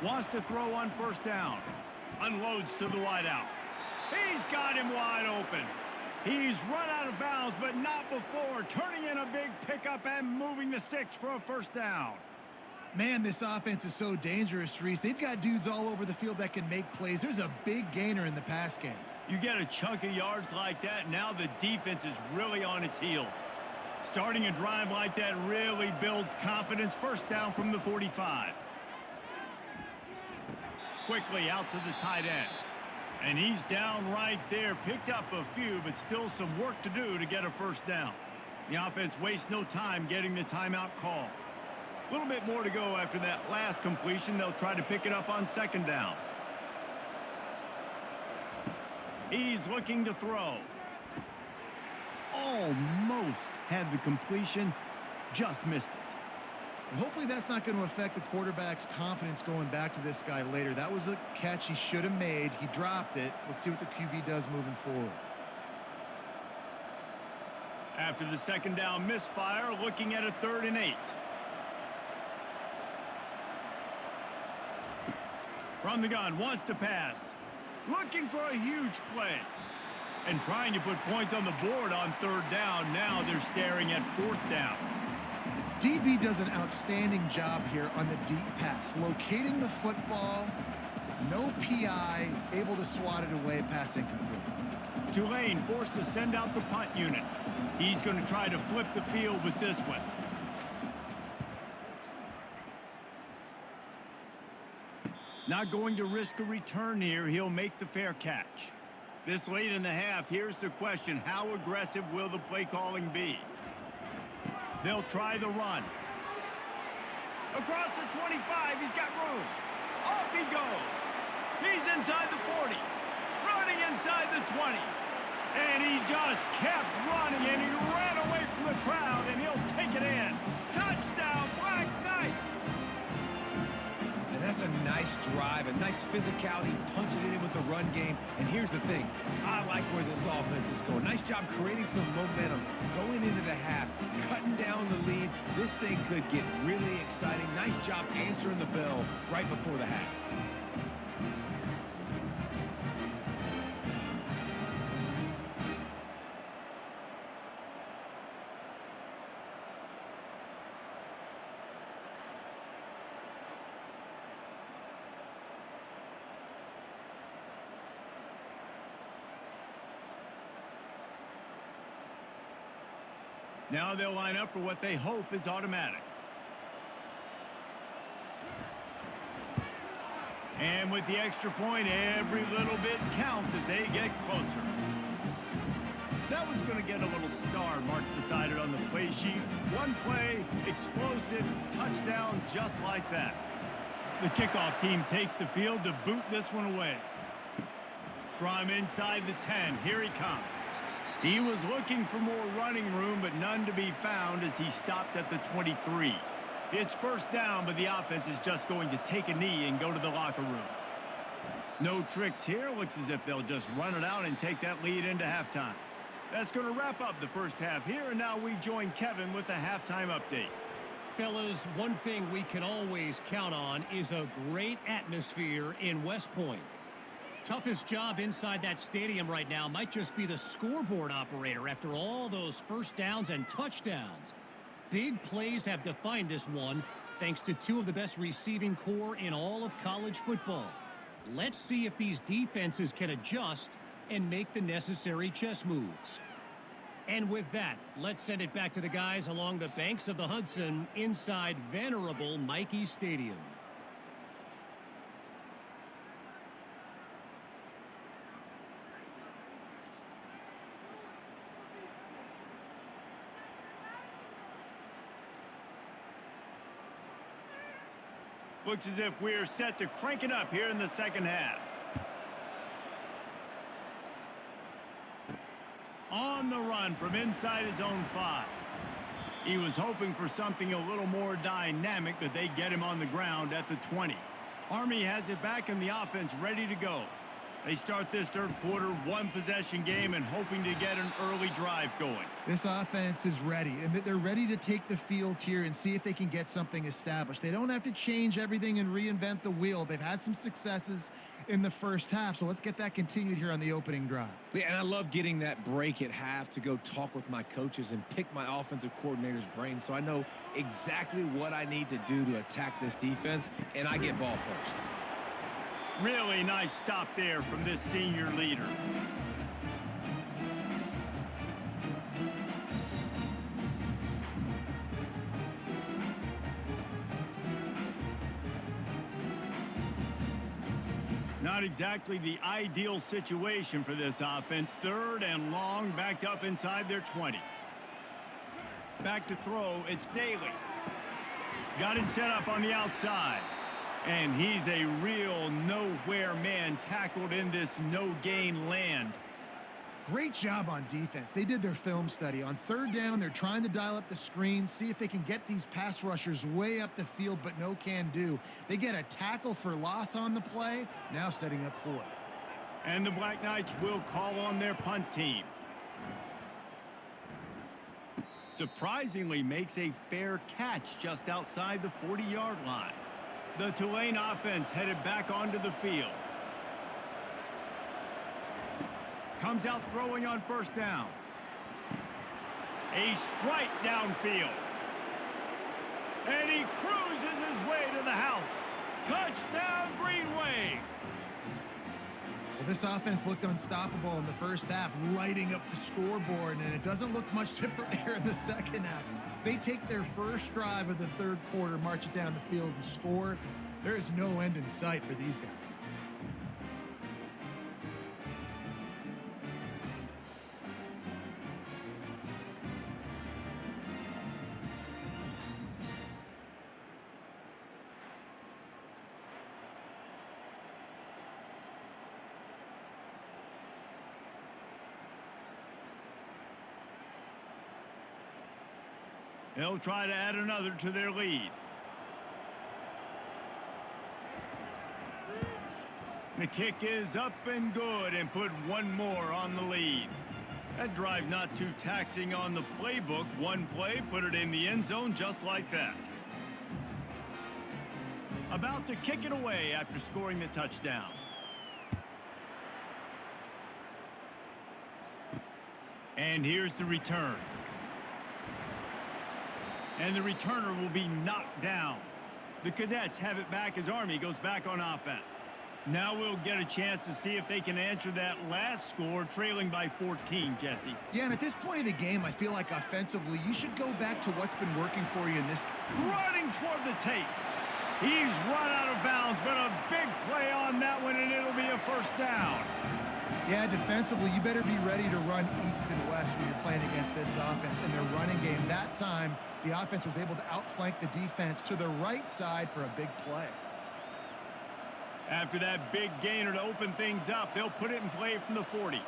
Wants to throw on first down. Unloads to the wideout. He's got him wide open. He's run out of bounds, but not before. Turning in a big pickup and moving the sticks for a first down. Man, this offense is so dangerous, Reese. They've got dudes all over the field that can make plays. There's a big gainer in the pass game. You get a chunk of yards like that, now the defense is really on its heels. Starting a drive like that really builds confidence. First down from the 45. Quickly out to the tight end. And he's down right there. Picked up a few, but still some work to do to get a first down. The offense wastes no time getting the timeout call. A little bit more to go after that last completion. They'll try to pick it up on second down. He's looking to throw. Almost had the completion, just missed it. Hopefully that's not going to affect the quarterback's confidence going back to this guy later. That was a catch he should have made. He dropped it. Let's see what the QB does moving forward. After the second down misfire, looking at a 3rd and 8. From the gun, wants to pass. Looking for a huge play. And trying to put points on the board on 3rd down. Now they're staring at 4th down. DB does an outstanding job here on the deep pass. Locating the football, no PI, able to swat it away, pass incomplete. Tulane forced to send out the punt unit. He's going to try to flip the field with this one. Not going to risk a return here. He'll make the fair catch. This late in the half, here's the question. How aggressive will the play calling be? They'll try the run. Across the 25, he's got room. Off he goes. He's inside the 40. Running inside the 20. And he just kept running, and he ran away from the crowd, and he'll take it in. Touchdown, Black Knights! And that's a nice drive, a nice physicality, punching it in with the run game. And here's the thing. I like where this offense is going. Nice job creating some momentum, going into the half, cutting down the lead. This thing could get really exciting. Nice job answering the bell right before the half. Now they'll line up for what they hope is automatic. And with the extra point, every little bit counts as they get closer. That one's going to get a little star marked beside it on the play sheet. One play, explosive, touchdown, just like that. The kickoff team takes the field to boot this one away. From inside the 10, here he comes. He was looking for more running room, but none to be found as he stopped at the 23. It's first down, but the offense is just going to take a knee and go to the locker room. No tricks here. Looks as if they'll just run it out and take that lead into halftime. That's going to wrap up the first half here, and now we join Kevin with the halftime update. Fellas, one thing we can always count on is a great atmosphere in West Point. Toughest job inside that stadium right now might just be the scoreboard operator after all those first downs and touchdowns. Big plays have defined this one, thanks to two of the best receiving core in all of college football. Let's see if these defenses can adjust and make the necessary chess moves. And with that, let's send it back to the guys along the banks of the Hudson inside venerable Michie Stadium. Looks as if we're set to crank it up here in the second half. On the run from inside his own 5. He was hoping for something a little more dynamic, but they get him on the ground at the 20. Army has it back in the offense ready to go. They start this third quarter one-possession game and hoping to get an early drive going. This offense is ready, and they're ready to take the field here and see if they can get something established. They don't have to change everything and reinvent the wheel. They've had some successes in the first half, so let's get that continued here on the opening drive. Yeah, and I love getting that break at half to go talk with my coaches and pick my offensive coordinator's brain so I know exactly what I need to do to attack this defense, and I get ball first. Really nice stop there from this senior leader. Not exactly the ideal situation for this offense. Third and long, backed up inside their 20. Back to throw, it's Daly. Got it set up on the outside. And he's a real nowhere man tackled in this no-gain land. Great job on defense. They did their film study. On third down, they're trying to dial up the screen, see if they can get these pass rushers way up the field, but no can do. They get a tackle for loss on the play, now setting up fourth. And the Black Knights will call on their punt team. Surprisingly makes a fair catch just outside the 40-yard line. The Tulane offense headed back onto the field. Comes out throwing on first down. A strike downfield. And he cruises his way to the house. Touchdown, Green Wave. Well, this offense looked unstoppable in the first half, lighting up the scoreboard, and it doesn't look much different here in the second half. They take their first drive of the third quarter, march it down the field, and score. There is no end in sight for these guys. They'll try to add another to their lead. The kick is up and good and put one more on the lead. That drive not too taxing on the playbook. One play, put it in the end zone just like that. About to kick it away after scoring the touchdown. And here's the return. And the returner will be knocked down. The Cadets have it back as Army goes back on offense. Now we'll get a chance to see if they can answer that last score, trailing by 14, Jesse. Yeah, and at this point of the game, I feel like offensively, you should go back to what's been working for you in this. Running toward the tape. He's run out of bounds, but a big play on that one, and it'll be a first down. Yeah, defensively, you better be ready to run east and west when you're playing against this offense. In their running game, that time, the offense was able to outflank the defense to the right side for a big play. After that big gainer to open things up, they'll put it in play from the 40.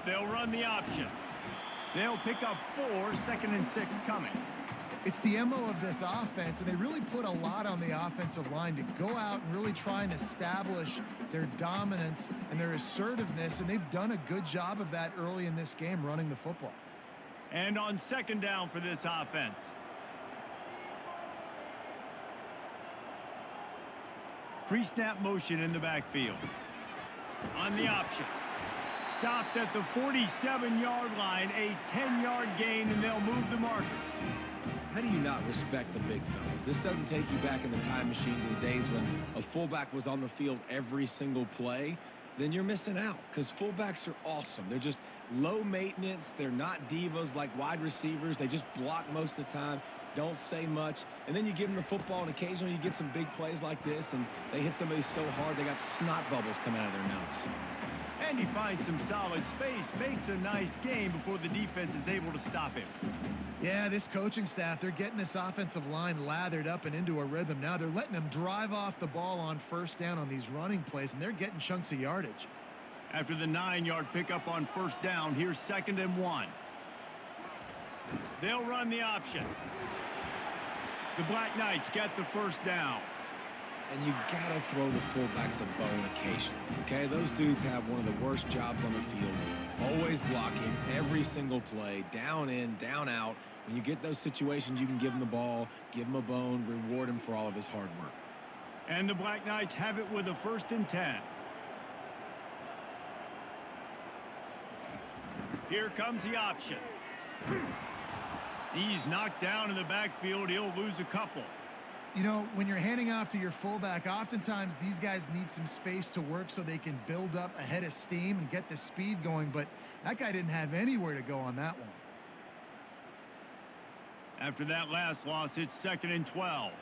They'll run the option. They'll pick up 4, 2nd and 6 coming. It's the MO of this offense, and they really put a lot on the offensive line to go out and really try and establish their dominance and their assertiveness, and they've done a good job of that early in this game running the football. And on 2nd down for this offense. Pre-snap motion in the backfield. On the option. Stopped at the 47-yard line, a 10-yard gain, and they'll move the markers. How do you not respect the big fellas? This doesn't take you back in the time machine to the days when a fullback was on the field every single play. Then you're missing out, because fullbacks are awesome. They're just low maintenance. They're not divas like wide receivers. They just block most of the time, don't say much. And then you give them the football, and occasionally you get some big plays like this, and they hit somebody so hard they got snot bubbles coming out of their nose. And he finds some solid space, makes a nice game before the defense is able to stop him. Yeah, this coaching staff, they're getting this offensive line lathered up and into a rhythm. Now they're letting them drive off the ball on 1st down on these running plays, and they're getting chunks of yardage. After the 9-yard pickup on 1st down, here's 2nd and 1. They'll run the option. The Black Knights get the 1st down. And you gotta throw the fullbacks a bone occasionally, okay? Those dudes have one of the worst jobs on the field, always blocking every single play, down in, down out. When you get those situations, you can give them the ball, give them a bone, reward him for all of his hard work. And the Black Knights have it with a 1st and 10. Here comes the option. He's knocked down in the backfield. He'll lose a couple. You know, when you're handing off to your fullback, oftentimes these guys need some space to work so they can build up a head of steam and get the speed going, but that guy didn't have anywhere to go on that one. After that last loss, it's 2nd and 12.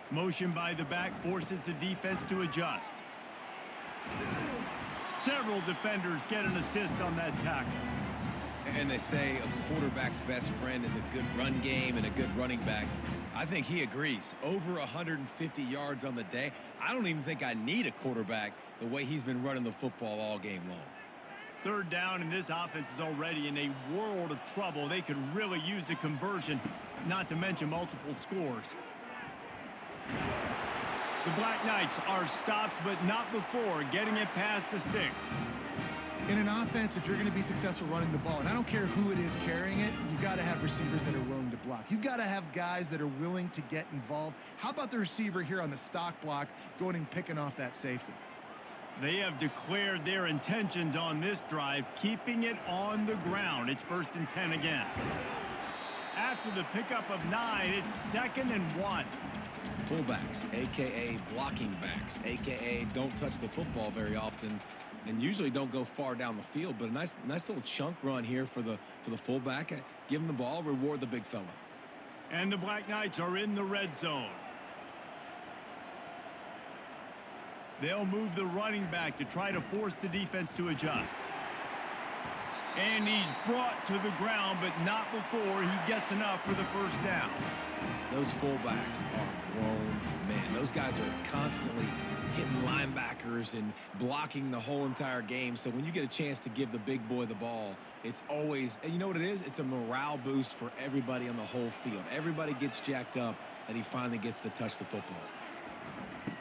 Motion by the back forces the defense to adjust. Several defenders get an assist on that tackle. And they say a quarterback's best friend is a good run game and a good running back. I think he agrees. Over 150 yards on the day. I don't even think I need a quarterback the way he's been running the football all game long. 3rd down, and this offense is already in a world of trouble. They could really use a conversion, not to mention multiple scores. The Black Knights are stopped, but not before getting it past the sticks. In an offense, if you're going to be successful running the ball, and I don't care who it is carrying it, you've got to have receivers that are willing to block. You've got to have guys that are willing to get involved. How about the receiver here on the stock block going and picking off that safety? They have declared their intentions on this drive, keeping it on the ground. It's 1st and 10 again. After the pickup of 9, it's 2nd and 1. Fullbacks, a.k.a. blocking backs, a.k.a. don't touch the football very often, and usually don't go far down the field, but a nice little chunk run here for the fullback. Give him the ball, reward the big fella. And the Black Knights are in the red zone. They'll move the running back to try to force the defense to adjust. And he's brought to the ground, but not before he gets enough for the 1st down. Those fullbacks are grown men. Those guys are constantly hitting linebackers and blocking the whole entire game. So when you get a chance to give the big boy the ball, it's always, and you know what it is? It's a morale boost for everybody on the whole field. Everybody gets jacked up and he finally gets to touch the football.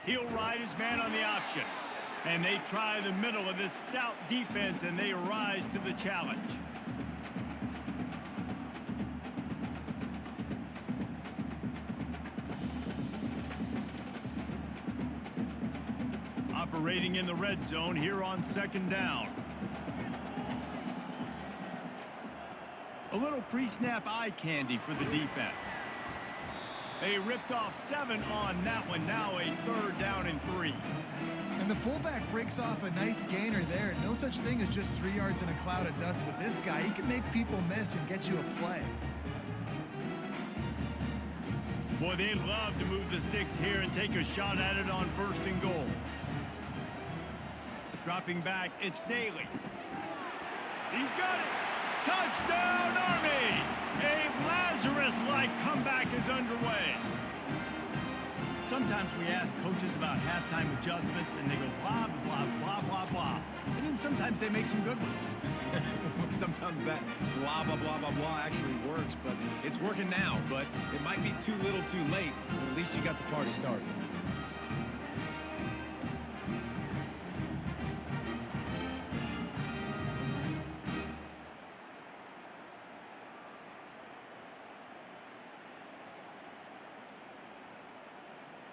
He'll ride his man on the option. And they try the middle of this stout defense, and they rise to the challenge. Operating in the red zone here on 2nd down. A little pre-snap eye candy for the defense. They ripped off 7 on that one. Now a 3rd down and 3. And the fullback breaks off a nice gainer there. No such thing as just 3 yards in a cloud of dust with this guy. He can make people miss and get you a play. Boy, they'd love to move the sticks here and take a shot at it on 1st and goal. Dropping back, it's Daly. He's got it. Touchdown, Army! A Lazarus-like comeback is underway. Sometimes we ask coaches about halftime adjustments, and they go blah, blah, blah, blah, blah. And then sometimes they make some good ones. Sometimes that blah, blah, blah, blah, blah actually works, but it's working now. But it might be too little too late, but at least you got the party started.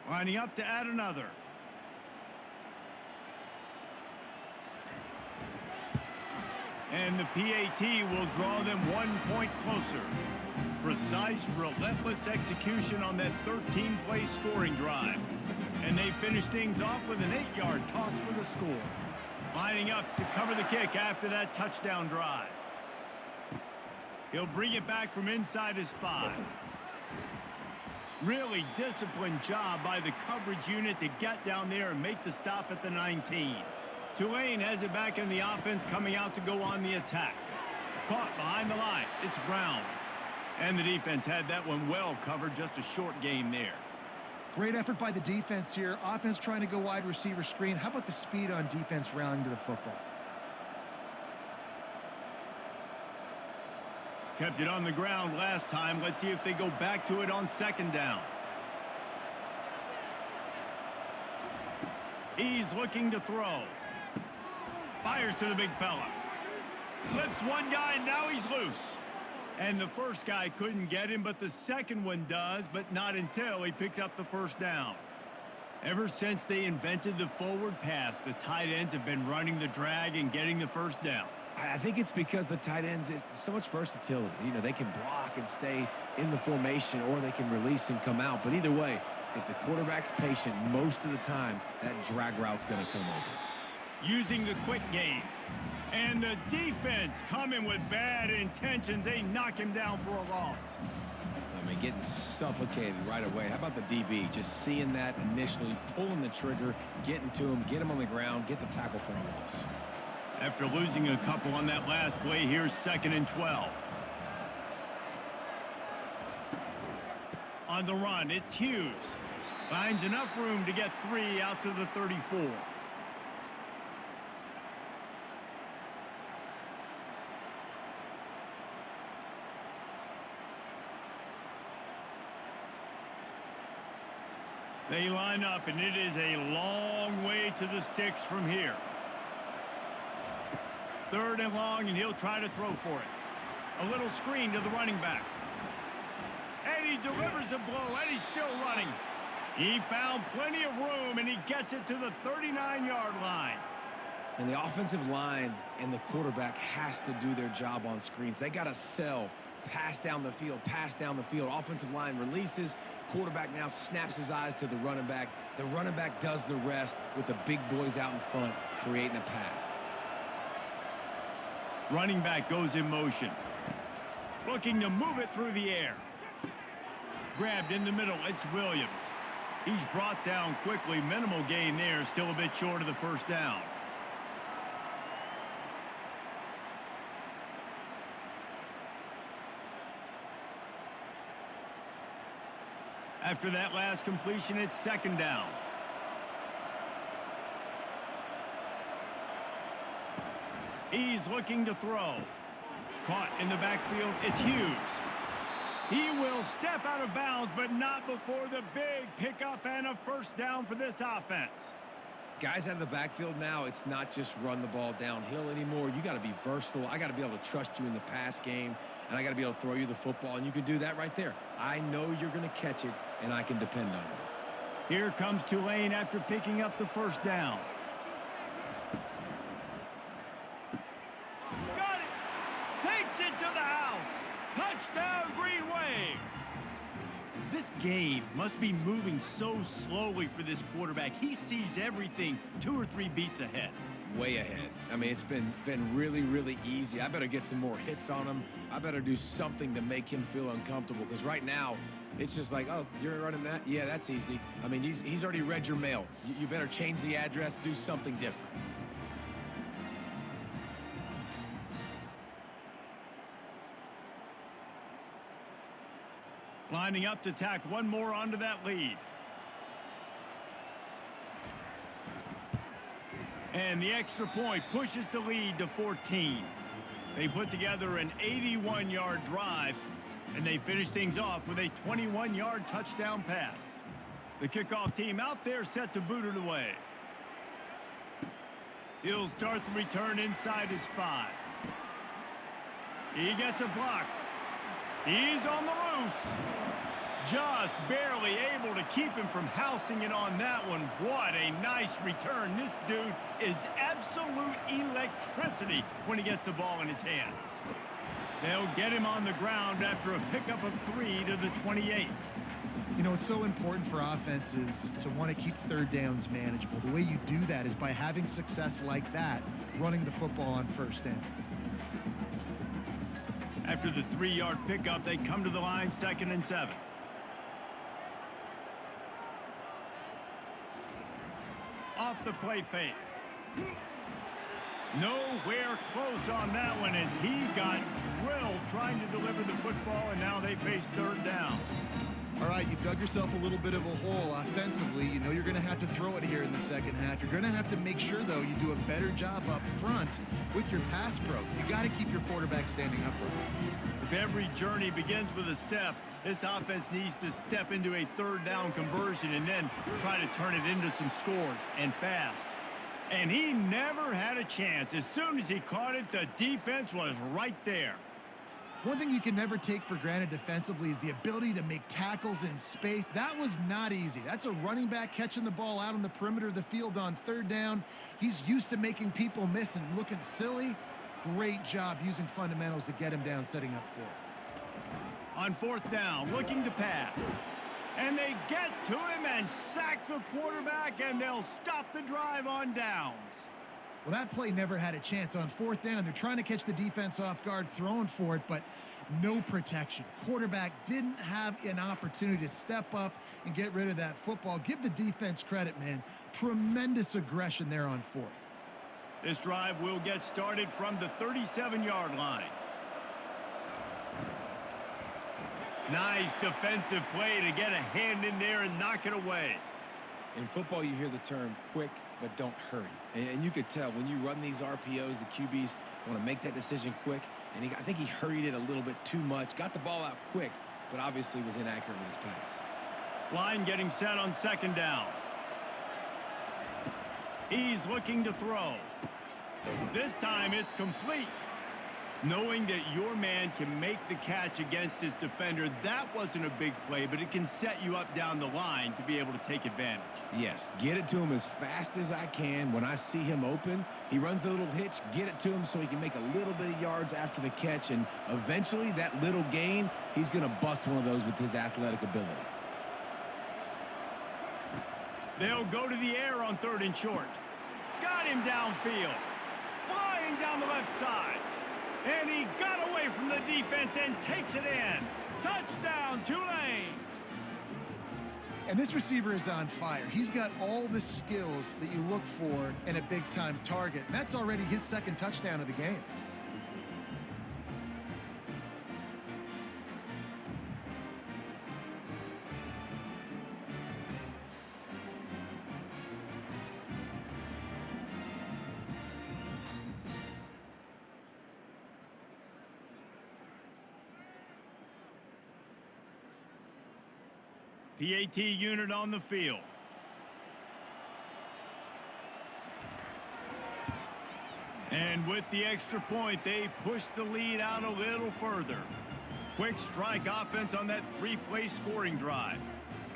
Lining up to add another. And the PAT will draw them 1 point closer. Precise, relentless execution on that 13-play scoring drive. And they finish things off with an 8-yard toss for the score. Lining up to cover the kick after that touchdown drive. He'll bring it back from inside his 5. Really disciplined job by the coverage unit to get down there and make the stop at the 19. Tulane has it back in the offense, coming out to go on the attack. Caught behind the line. It's Brown. And the defense had that one well covered. Just a short game there. Great effort by the defense here. Offense trying to go wide receiver screen. How about the speed on defense rallying to the football? Kept it on the ground last time. Let's see if they go back to it on second down. He's looking to throw. Fires to the big fella. Slips one guy, and now he's loose. And the first guy couldn't get him, but the second one does, but not until he picks up the first down. Ever since they invented the forward pass, the tight ends have been running the drag and getting the first down. I think it's because the tight ends is so much versatility. You know, they can block and stay in the formation, or they can release and come out. But either way, if the quarterback's patient, most of the time, that drag route's going to come open. Using the quick game. And the defense coming with bad intentions. They knock him down for a loss. I mean, getting suffocated right away. How about the DB? Just seeing that initially, pulling the trigger, getting to him, get him on the ground, get the tackle for a loss. After losing a couple on that last play, here's 2nd and 12. On the run, it's Hughes. Finds enough room to get 3 out to the 34. They line up, and it is a long way to the sticks from here. 3rd and long, and he'll try to throw for it. A little screen to the running back. And he delivers the blow, and he's still running. He found plenty of room, and he gets it to the 39-yard line. And the offensive line and the quarterback has to do their job on screens. They got to sell. Pass down the field, pass down the field. Offensive line releases. Quarterback now snaps his eyes to the running back. The running back does the rest with the big boys out in front, creating a path. Running back goes in motion. Looking to move it through the air. Grabbed in the middle, it's Williams. He's brought down quickly. Minimal gain there, still a bit short of the first down. After that last completion, it's 2nd down. He's looking to throw. Caught in the backfield, it's Hughes. He will step out of bounds, but not before the big pickup and a first down for this offense. Guys out of the backfield now, it's not just run the ball downhill anymore. You got to be versatile. I got to be able to trust you in the pass game, and I got to be able to throw you the football, and you can do that right there. I know you're going to catch it, and I can depend on you. Here comes Tulane after picking up the first down. Got it! Takes it to the house! Touchdown, Green Wave! This game must be moving so slowly for this quarterback. He sees everything 2 or 3 beats ahead. Way ahead. I mean, it's been really, really easy. I better get some more hits on him. I better do something to make him feel uncomfortable, because right now, it's just like, oh, you're running that? Yeah, that's easy. I mean, he's already read your mail. You better change the address, do something different. Lining up to tack one more onto that lead. And the extra point pushes the lead to 14. They put together an 81-yard drive, and they finish things off with a 21-yard touchdown pass. The kickoff team out there set to boot it away. He'll start the return inside his 5. He gets a block. He's on the loose. Just barely able to keep him from housing it on that one. What a nice return. This dude is absolute electricity when he gets the ball in his hands. They'll get him on the ground after a pickup of 3 to the 28. You know, it's so important for offenses to want to keep third downs manageable. The way you do that is by having success like that, running the football on first down. After the 3-yard pickup, they come to the line 2nd and 7. Off the play fake. Nowhere close on that one as he got drilled trying to deliver the football, and now they face 3rd down. All right, you've dug yourself a little bit of a hole offensively. You know you're going to have to throw it here in the second half. You're going to have to make sure, though, you do a better job up front with your pass pro. You got to keep your quarterback standing upright. If every journey begins with a step, this offense needs to step into a 3rd down conversion and then try to turn it into some scores, and fast. And he never had a chance. As soon as he caught it, the defense was right there. One thing you can never take for granted defensively is the ability to make tackles in space. That was not easy. That's a running back catching the ball out on the perimeter of the field on 3rd down. He's used to making people miss and looking silly. Great job using fundamentals to get him down, setting up 4th. On 4th down, looking to pass. And they get to him and sack the quarterback, and they'll stop the drive on downs. Well, that play never had a chance. On 4th down, they're trying to catch the defense off guard, throwing for it, but no protection. Quarterback didn't have an opportunity to step up and get rid of that football. Give the defense credit, man. Tremendous aggression there on 4th. This drive will get started from the 37-yard line. Nice defensive play to get a hand in there and knock it away. In football, you hear the term quick, but don't hurry. And you could tell when you run these RPOs, the QBs want to make that decision quick. And I think he hurried it a little bit too much. Got the ball out quick, but obviously was inaccurate with his pass. Line getting set on 2nd down. He's looking to throw. This time it's complete. Knowing that your man can make the catch against his defender, that wasn't a big play, but it can set you up down the line to be able to take advantage. Yes, get it to him as fast as I can. When I see him open, he runs the little hitch, get it to him so he can make a little bit of yards after the catch, and eventually that little gain, he's going to bust one of those with his athletic ability. They'll go to the air on 3rd and short. Got him downfield. Flying down the left side. And he got away from the defense and takes it in. Touchdown, Tulane. And this receiver is on fire. He's got all the skills that you look for in a big-time target. And that's already his 2nd touchdown of the game. PAT unit on the field. And with the extra point, they push the lead out a little further. Quick strike offense on that 3-play scoring drive.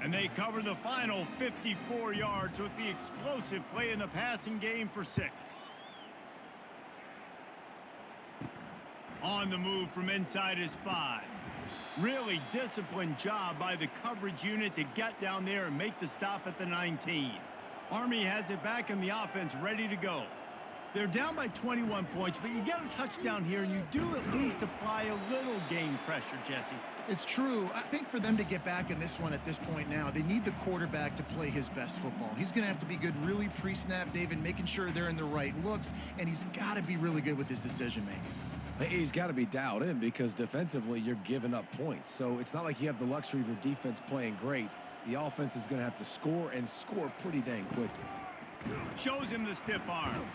And they cover the final 54 yards with the explosive play in the passing game for 6. On the move from inside his 5. Really disciplined job by the coverage unit to get down there and make the stop at the 19. Army has it back in the offense ready to go. They're down by 21 points, but you get a touchdown here, and you do at least apply a little game pressure, Jesse. It's true. I think for them to get back in this one at this point now, they need the quarterback to play his best football. He's going to have to be good really pre-snap, David, making sure they're in the right looks, and he's got to be really good with his decision-making. He's got to be dialed in because defensively you're giving up points. So it's not like you have the luxury of your defense playing great. The offense is going to have to score and score pretty dang quickly. Shows him the stiff arm.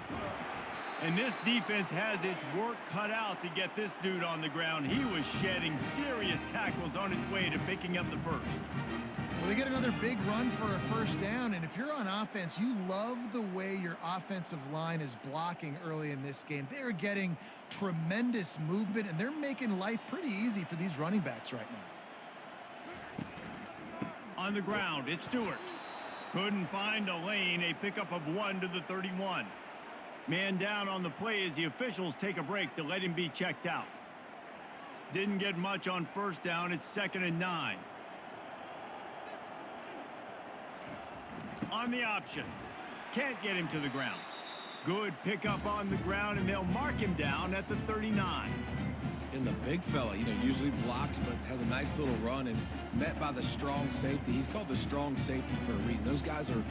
And this defense has its work cut out to get this dude on the ground. He was shedding serious tackles on his way to picking up the first. Well, they get another big run for a first down, and if you're on offense, you love the way your offensive line is blocking early in this game. They're getting tremendous movement, and they're making life pretty easy for these running backs right now. On the ground, it's Stewart. Couldn't find a lane, a pickup of 1 to the 31. Man down on the play as the officials take a break to let him be checked out. Didn't get much on first down. It's 2nd and 9. On the option. Can't get him to the ground. Good pickup on the ground, and they'll mark him down at the 39. And the big fella, usually blocks, but has a nice little run and met by the strong safety. He's called the strong safety for a reason. Those guys are,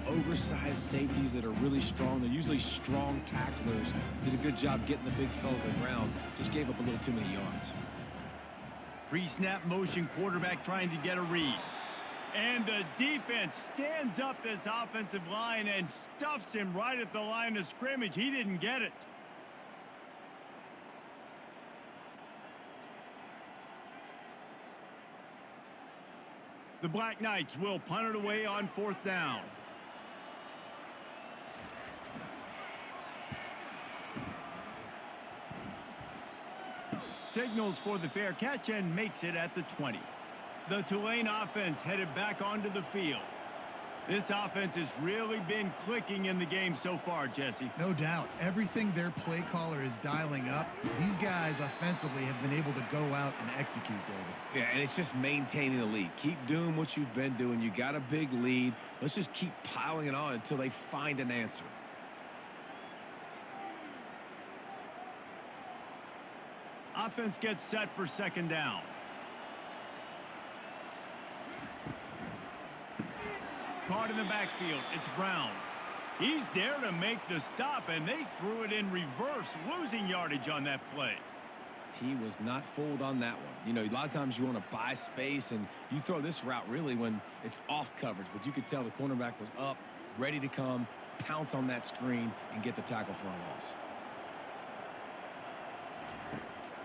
oversized safeties that are really strong. They're usually strong tacklers. Did a good job getting the big fella to the ground. Just gave up a little too many yards. Pre-snap motion quarterback trying to get a read. And the defense stands up this offensive line and stuffs him right at the line of scrimmage. He didn't get it. The Black Knights will punt it away on 4th down. Signals for the fair catch and makes it at the 20. The Tulane offense headed back onto the field. This offense has really been clicking in the game so far, Jesse. No doubt. Everything their play caller is dialing up, these guys offensively have been able to go out and execute, David. Yeah, and it's just maintaining the lead. Keep doing what you've been doing. You got a big lead. Let's just keep piling it on until they find an answer. Offense gets set for 2nd down. Caught in the backfield. It's Brown. He's there to make the stop, and they threw it in reverse, losing yardage on that play. He was not fooled on that one. A lot of times you want to buy space, and you throw this route really when it's off coverage. But you could tell the cornerback was up, ready to come, pounce on that screen, and get the tackle for a loss.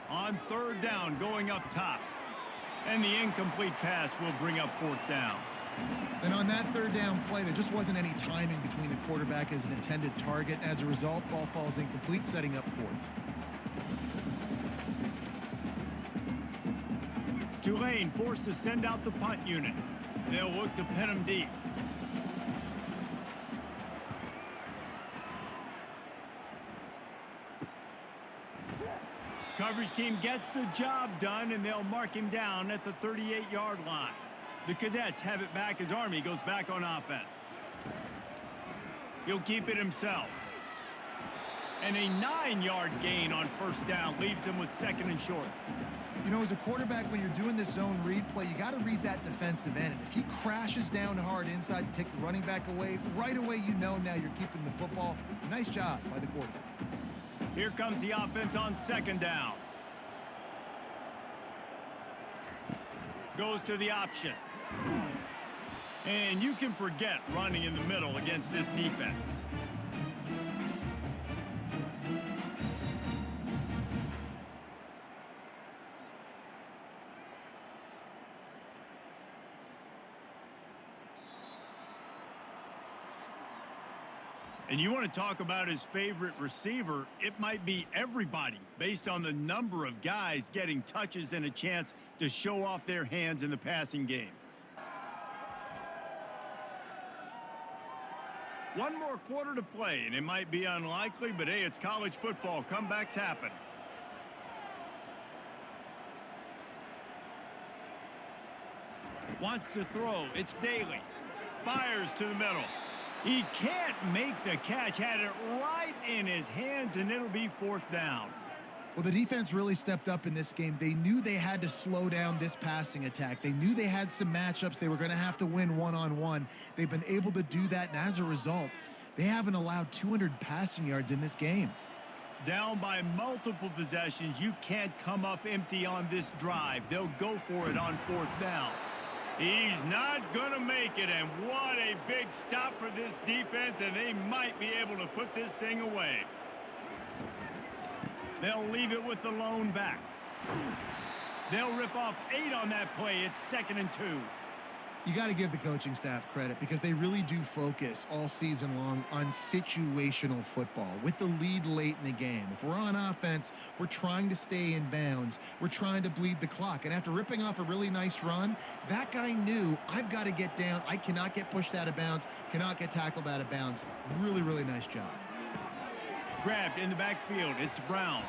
On 3rd down, going up top. And the incomplete pass will bring up 4th down. And on that 3rd down play, there just wasn't any timing between the quarterback as an intended target. As a result, ball falls incomplete, setting up 4th. Tulane forced to send out the punt unit. They'll look to pin him deep. Coverage team gets the job done, and they'll mark him down at the 38-yard line. The Cadets have it back as Army goes back on offense. He'll keep it himself. And a 9-yard gain on 1st down leaves him with 2nd and short. As a quarterback, when you're doing this zone read play, you got to read that defensive end. And if he crashes down hard inside to take the running back away, right away now you're keeping the football. Nice job by the quarterback. Here comes the offense on 2nd down. Goes to the option. And you can forget running in the middle against this defense. And you want to talk about his favorite receiver, it might be everybody based on the number of guys getting touches and a chance to show off their hands in the passing game. One more quarter to play, and it might be unlikely, but hey, it's college football. Comebacks happen. Wants to throw. It's Daly. Fires to the middle. He can't make the catch. Had it right in his hands, and it'll be 4th down. Well, the defense really stepped up in this game. They knew they had to slow down this passing attack. They knew they had some matchups they were going to have to win one-on-one. They've been able to do that, and as a result, they haven't allowed 200 passing yards in this game. Down by multiple possessions, you can't come up empty on this drive. They'll go for it on 4th down. He's not going to make it, and what a big stop for this defense, and they might be able to put this thing away. They'll leave it with the lone back. They'll rip off 8 on that play. It's 2nd and 2. You got to give the coaching staff credit because they really do focus all season long on situational football with the lead late in the game. If we're on offense, we're trying to stay in bounds. We're trying to bleed the clock. And after ripping off a really nice run, that guy knew, I've got to get down. I cannot get pushed out of bounds, cannot get tackled out of bounds. Really, really nice job. Grabbed in the backfield. It's Brown.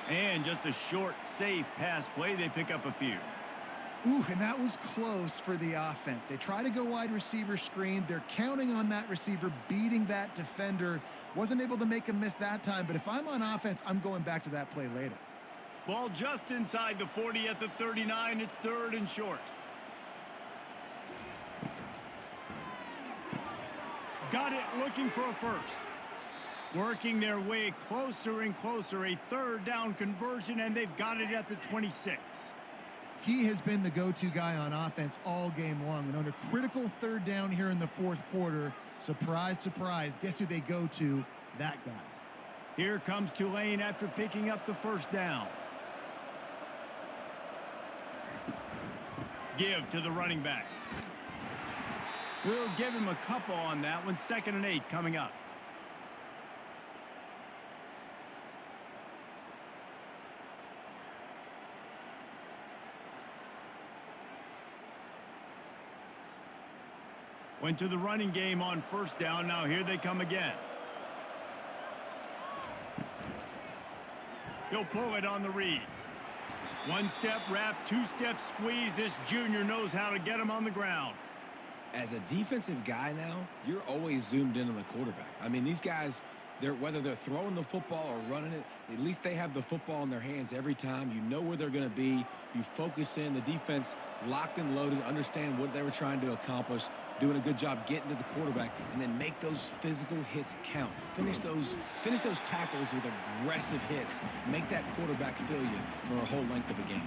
And just a short, safe pass play. They pick up a few. Ooh, and that was close for the offense. They try to go wide receiver screen. They're counting on that receiver beating that defender. Wasn't able to make a miss that time, but if I'm on offense, I'm going back to that play later. Ball just inside the 40 at the 39. It's 3rd and short. Got it, looking for a first. Working their way closer and closer. A 3rd down conversion, and they've got it at the 26. He has been the go-to guy on offense all game long. And on a critical 3rd down here in the 4th quarter, surprise, surprise, guess who they go to? That guy. Here comes Tulane after picking up the 1st down. Give to the running back. We'll give him a couple on that one. 2nd and 8 coming up. Went to the running game on 1st down. Now here they come again. He'll pull it on the read. 1-step wrap, 2-step squeeze. This junior knows how to get him on the ground. As a defensive guy now, you're always zoomed in on the quarterback. I mean, these guys, whether they're throwing the football or running it, at least they have the football in their hands every time. You know where they're going to be. You focus in. The defense locked and loaded, understand what they were trying to accomplish, doing a good job getting to the quarterback, and then make those physical hits count. Finish those tackles with aggressive hits. Make that quarterback feel you for a whole length of a game.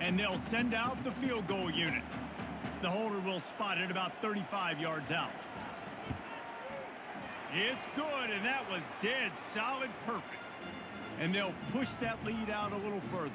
And they'll send out the field goal unit. The holder will spot it about 35 yards out. It's good, and that was dead solid perfect. And they'll push that lead out a little further.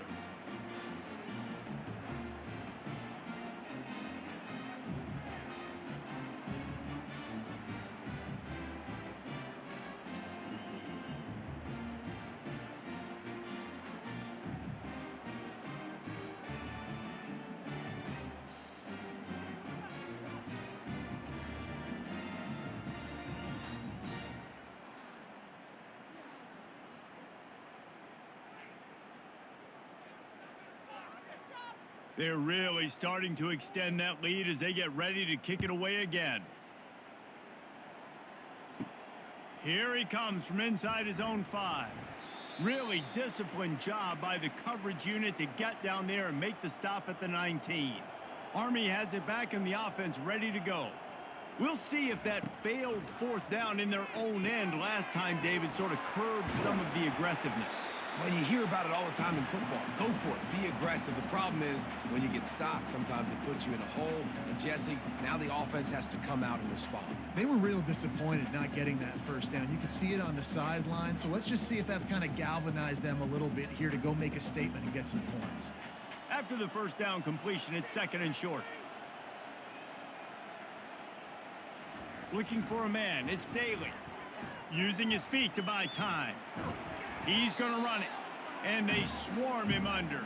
They're really starting to extend that lead as they get ready to kick it away again. Here he comes from inside his own 5. Really disciplined job by the coverage unit to get down there and make the stop at the 19. Army has it back in the offense ready to go. We'll see if that failed 4th down in their own end last time, David, sort of curbed some of the aggressiveness. Well, you hear about it all the time in football. Go for it. Be aggressive. The problem is when you get stopped, sometimes it puts you in a hole. And, Jesse, now the offense has to come out and respond. They were real disappointed not getting that 1st down. You could see it on the sideline. So let's just see if that's kind of galvanized them a little bit here to go make a statement and get some points. After the 1st down completion, it's 2nd and short. Looking for a man. It's Daly. Using his feet to buy time. He's going to run it, and they swarm him under.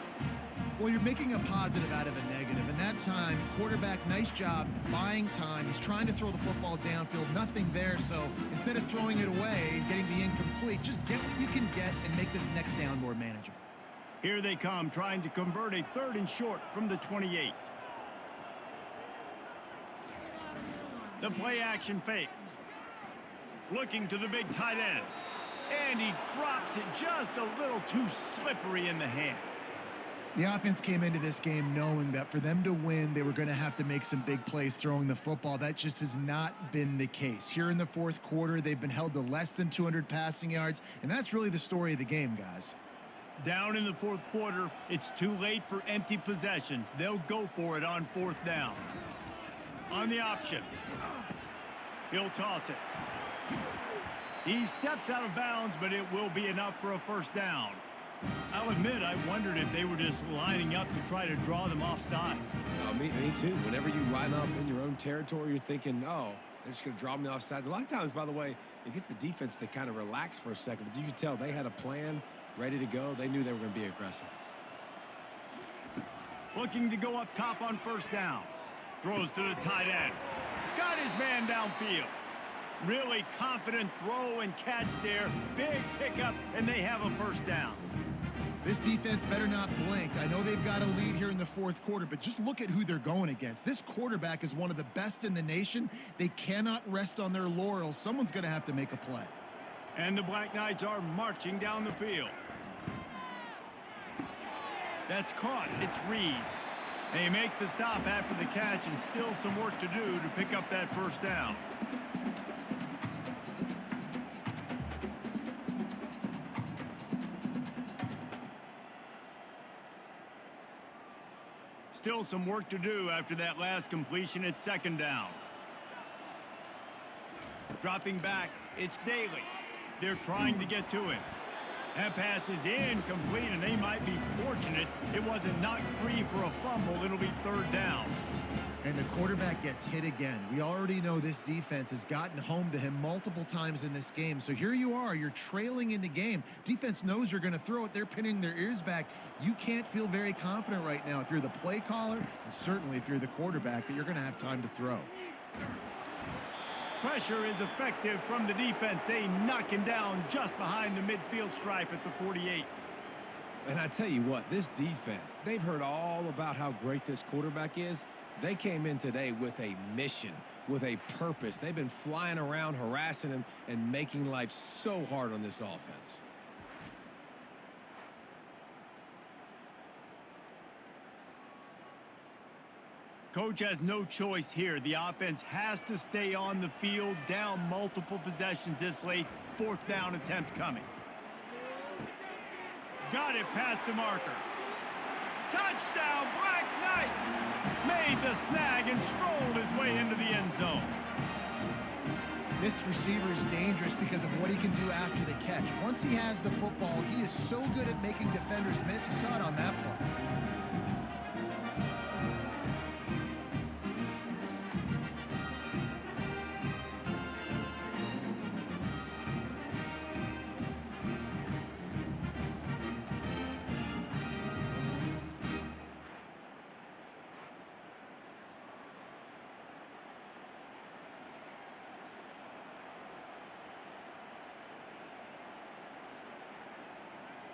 Well, you're making a positive out of a negative, and that time, quarterback, nice job buying time. He's trying to throw the football downfield, nothing there, so instead of throwing it away and getting the incomplete, just get what you can get and make this next down more manageable. Here they come, trying to convert a 3rd and short from the 28. The play action fake. Looking to the big tight end. And he drops it just a little too slippery in the hands. The offense came into this game knowing that for them to win, they were going to have to make some big plays throwing the football. That just has not been the case. Here in the fourth quarter, they've been held to less than 200 passing yards, and that's really the story of the game, guys. Down in the fourth quarter, it's too late for empty possessions. They'll go for it on fourth down. On the option, he'll toss it. He steps out of bounds, but it will be enough for a first down. I'll admit, I wondered if they were just lining up to try to draw them offside. Me too. Whenever you line up in your own territory, you're thinking, oh, they're just going to draw me offside. A lot of times, by the way, it gets the defense to kind of relax for a second. But you can tell they had a plan ready to go. They knew they were going to be aggressive. Looking to go up top on first down. Throws to the tight end. Got his man downfield. Really confident throw and catch there. Big pickup, and they have a first down. This defense better not blink. I know they've got a lead here in the fourth quarter, but just look at who they're going against. This quarterback is one of the best in the nation. They cannot rest on their laurels. Someone's going to have to make a play. And the Black Knights are marching down the field. That's caught. It's Reed. They make the stop after the catch, and still some work to do to pick up that first down. Still some work to do after that last completion. It's second down. Dropping back, it's Daly. They're trying to get to him. That pass is incomplete, and they might be fortunate it wasn't knocked free for a fumble. It'll be third down. And the quarterback gets hit again. We already know this defense has gotten home to him multiple times in this game. So here you are, you're trailing in the game. Defense knows you're going to throw it. They're pinning their ears back. You can't feel very confident right now if you're the play caller, and certainly if you're the quarterback, that you're going to have time to throw. Pressure is effective from the defense. They knock him down just behind the midfield stripe at the 48. And I tell you what, this defense, they've heard all about how great this quarterback is. They came in today with a mission, with a purpose. They've been flying around, harassing him, and making life so hard on this offense. Coach has no choice here. The offense has to stay on the field, down multiple possessions this late. Fourth down attempt coming. Got it past the marker. Touchdown, Black Knights! Made the snag and strolled his way into the end zone. This receiver is dangerous because of what he can do after the catch. Once he has the football, he is so good at making defenders miss. You saw it on that play.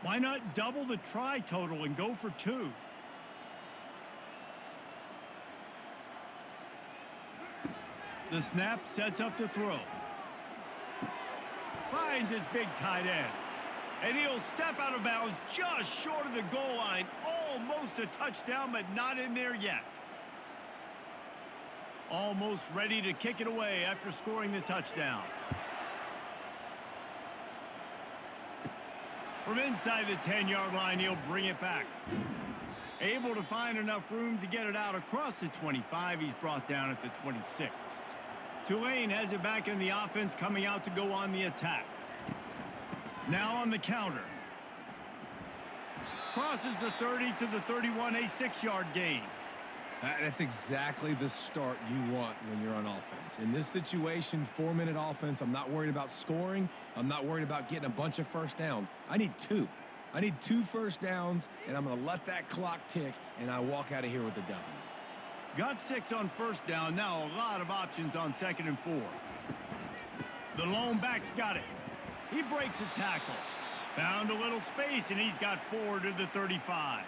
Why not double the try total and go for two? The snap sets up the throw. Finds his big tight end. And he'll step out of bounds just short of the goal line. Almost a touchdown, but not in there yet. Almost ready to kick it away after scoring the touchdown. From inside the 10-yard line, he'll bring it back. Able to find enough room to get it out across the 25. He's brought down at the 26. Tulane has it back in the offense, coming out to go on the attack. Now on the counter. Crosses the 30 to the 31, a 6-yard gain. That's exactly the start you want when you're on offense. In this situation, 4-minute offense, I'm not worried about scoring. I'm not worried about getting a bunch of first downs. I need two. I need 2 first downs, and I'm going to let that clock tick, and I walk out of here with the W. Got 6 on first down. Now a lot of options on 2nd and 4. The lone back's got it. He breaks a tackle. Found a little space, and he's got 4 to the 35.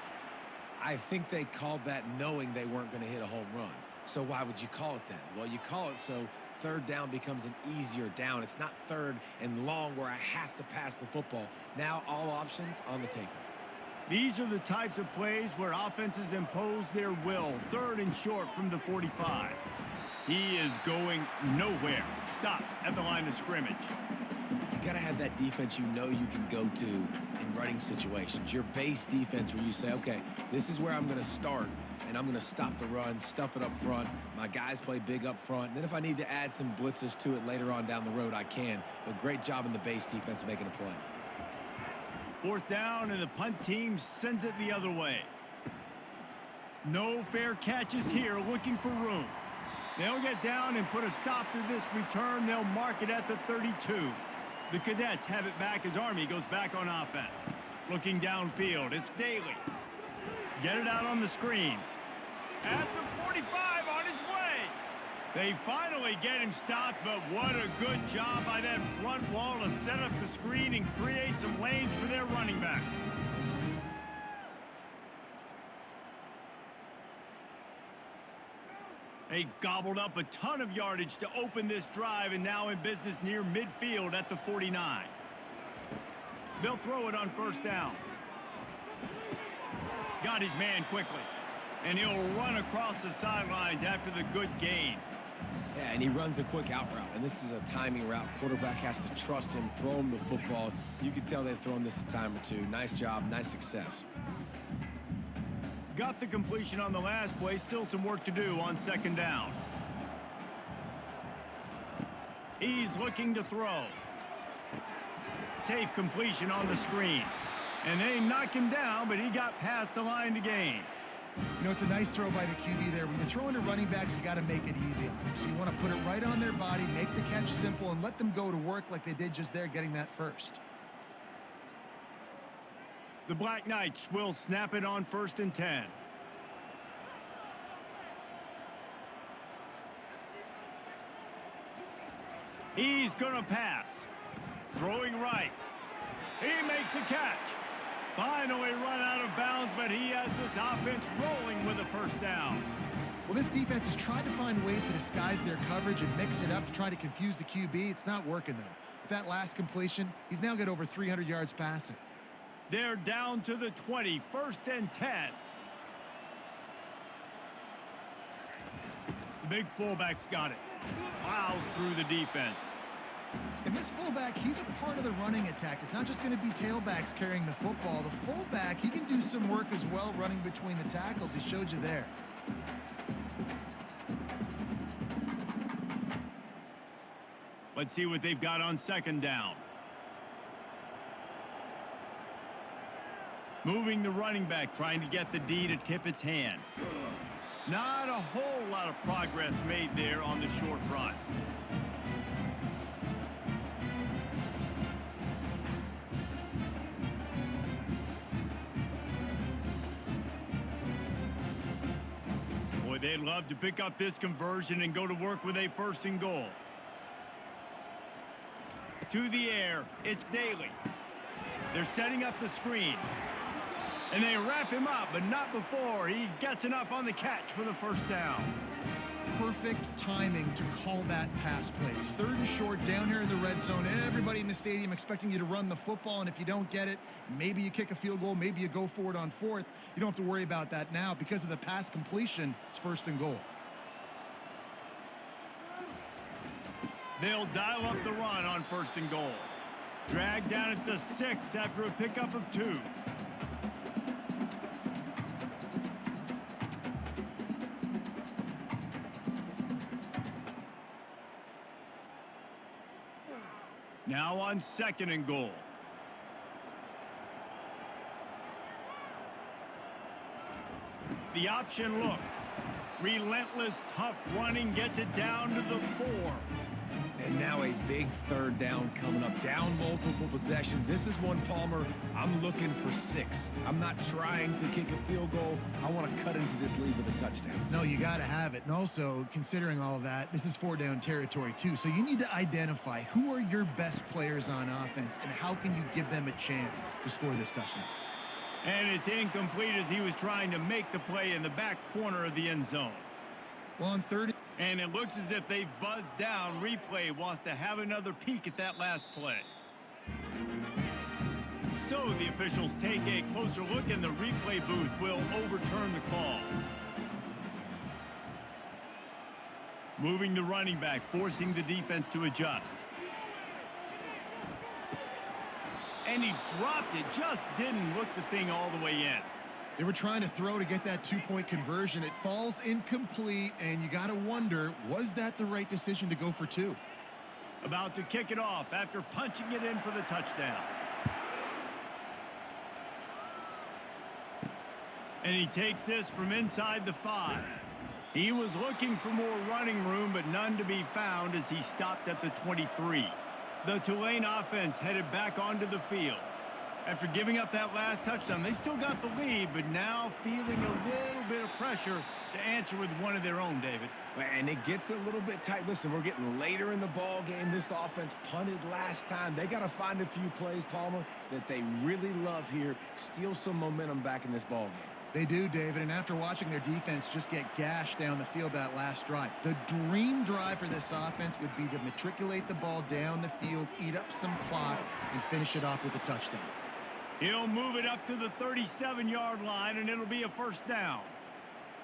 I think they called that knowing they weren't going to hit a home run. So why would you call it then? Well, you call it so third down becomes an easier down. It's not third and long where I have to pass the football. Now all options on the table. These are the types of plays where offenses impose their will. 3rd and short from the 45. He is going nowhere. Stop at the line of scrimmage. You got to have that defense you know you can go to in running situations. Your base defense where you say, okay, this is where I'm going to start, and I'm going to stop the run, stuff it up front. My guys play big up front. And then if I need to add some blitzes to it later on down the road, I can. But great job in the base defense making a play. 4th down, and the punt team sends it the other way. No fair catches here, looking for room. They'll get down and put a stop to this return. They'll mark it at the 32. The Cadets have it back as Army goes back on offense. Looking downfield, it's Daly. Get it out on the screen. At the 45, on his way. They finally get him stopped, but what a good job by that front wall to set up the screen and create some lanes for their running back. They gobbled up a ton of yardage to open this drive, and now in business near midfield at the 49. They'll throw it on 1st down. Got his man quickly, and he'll run across the sidelines after the good gain. Yeah, and he runs a quick out route, and this is a timing route. Quarterback has to trust him, throw him the football. You can tell they've thrown this a time or two. Nice job, nice success. Got the completion on the last play. Still some work to do on 2nd down. He's looking to throw. Safe completion on the screen. And they knock him down, but he got past the line to gain. You know, it's a nice throw by the QB there. When you're throwing to running backs, you got to make it easy on them. So you want to put it right on their body, make the catch simple, and let them go to work like they did just there, getting that first. The Black Knights will snap it on 1st and 10. He's going to pass. Throwing right. He makes a catch. Finally run out of bounds, but he has this offense rolling with a 1st down. Well, this defense has tried to find ways to disguise their coverage and mix it up to try to confuse the QB. It's not working, though. With that last completion, he's now got over 300 yards passing. They're down to the 20, 1st and 10. The big fullback's got it. Plows through the defense. And this fullback, he's a part of the running attack. It's not just going to be tailbacks carrying the football. The fullback, he can do some work as well running between the tackles. He showed you there. Let's see what they've got on 2nd down. Moving the running back, trying to get the D to tip its hand. Not a whole lot of progress made there on the short run. Boy, they'd love to pick up this conversion and go to work with a 1st and goal. To the air, it's Daly. They're setting up the screen. And they wrap him up, but not before he gets enough on the catch for the 1st down. Perfect timing to call that pass play. It's 3rd and short down here in the red zone. Everybody in the stadium expecting you to run the football, and if you don't get it, maybe you kick a field goal, maybe you go for it on 4th. You don't have to worry about that now. Because of the pass completion, it's 1st and goal. They'll dial up the run on 1st and goal. Dragged down at the 6 after a pickup of 2. Now on 2nd and goal. The option look. Relentless, tough running gets it down to the 4. And now a big 3rd down coming up. Down multiple possessions. This is one, Palmer, I'm looking for 6. I'm not trying to kick a field goal. I want to cut into this lead with a touchdown. No, you got to have it. And also, considering all of that, this is 4-down territory, too. So you need to identify who are your best players on offense and how can you give them a chance to score this touchdown. And it's incomplete as he was trying to make the play in the back corner of the end zone. Well, on 3rd. And it looks as if they've buzzed down. Replay wants to have another peek at that last play. So the officials take a closer look, and the replay booth will overturn the call. Moving the running back, forcing the defense to adjust. And he dropped it, just didn't look the thing all the way in. They were trying to throw to get that two-point conversion. It falls incomplete, and you got to wonder, was that the right decision to go for two? About to kick it off after punching it in for the touchdown. And he takes this from inside the 5. He was looking for more running room, but none to be found as he stopped at the 23. The Tulane offense headed back onto the field. After giving up that last touchdown, they still got the lead, but now feeling a little bit of pressure to answer with one of their own, David. And it gets a little bit tight. Listen, we're getting later in the ball game. This offense punted last time. They got to find a few plays, Palmer, that they really love here. Steal some momentum back in this ball game. They do, David, and after watching their defense just get gashed down the field that last drive, the dream drive for this offense would be to matriculate the ball down the field, eat up some clock, and finish it off with a touchdown. He'll move it up to the 37-yard line, and it'll be a first down.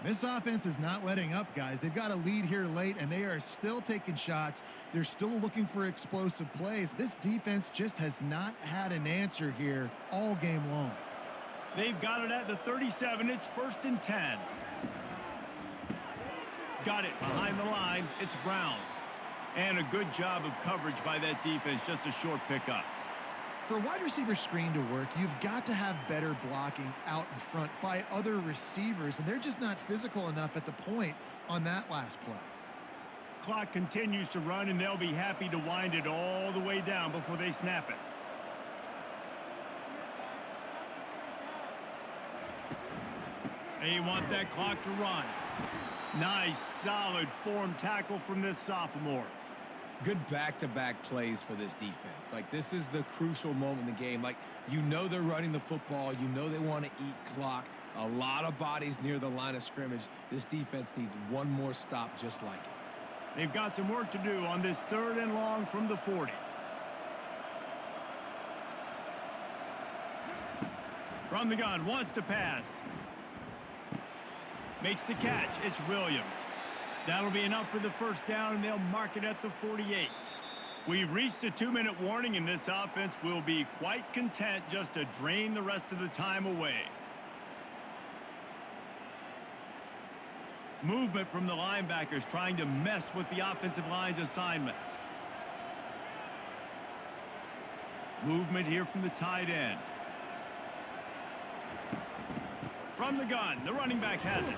This offense is not letting up, guys. They've got a lead here late, and they are still taking shots. They're still looking for explosive plays. This defense just has not had an answer here all game long. They've got it at the 37. It's 1st and 10. Got it behind the line. It's Brown. And a good job of coverage by that defense. Just a short pickup. For a wide receiver screen to work, you've got to have better blocking out in front by other receivers, and they're just not physical enough at the point on that last play. Clock continues to run, and they'll be happy to wind it all the way down before they snap it. They want that clock to run. Nice, solid form tackle from this sophomore. Good back-to-back plays for this defense. Like, this is the crucial moment in the game. Like, you know they're running the football. You know they want to eat clock. A lot of bodies near the line of scrimmage. This defense needs one more stop just like it. They've got some work to do on this 3rd and long from the 40. From the gun, wants to pass. Makes the catch. It's Williams. That'll be enough for the first down, and they'll mark it at the 48. We've reached a 2-minute warning, and this offense will be quite content just to drain the rest of the time away. Movement from the linebackers trying to mess with the offensive line's assignments. Movement here from the tight end. From the gun, the running back has it.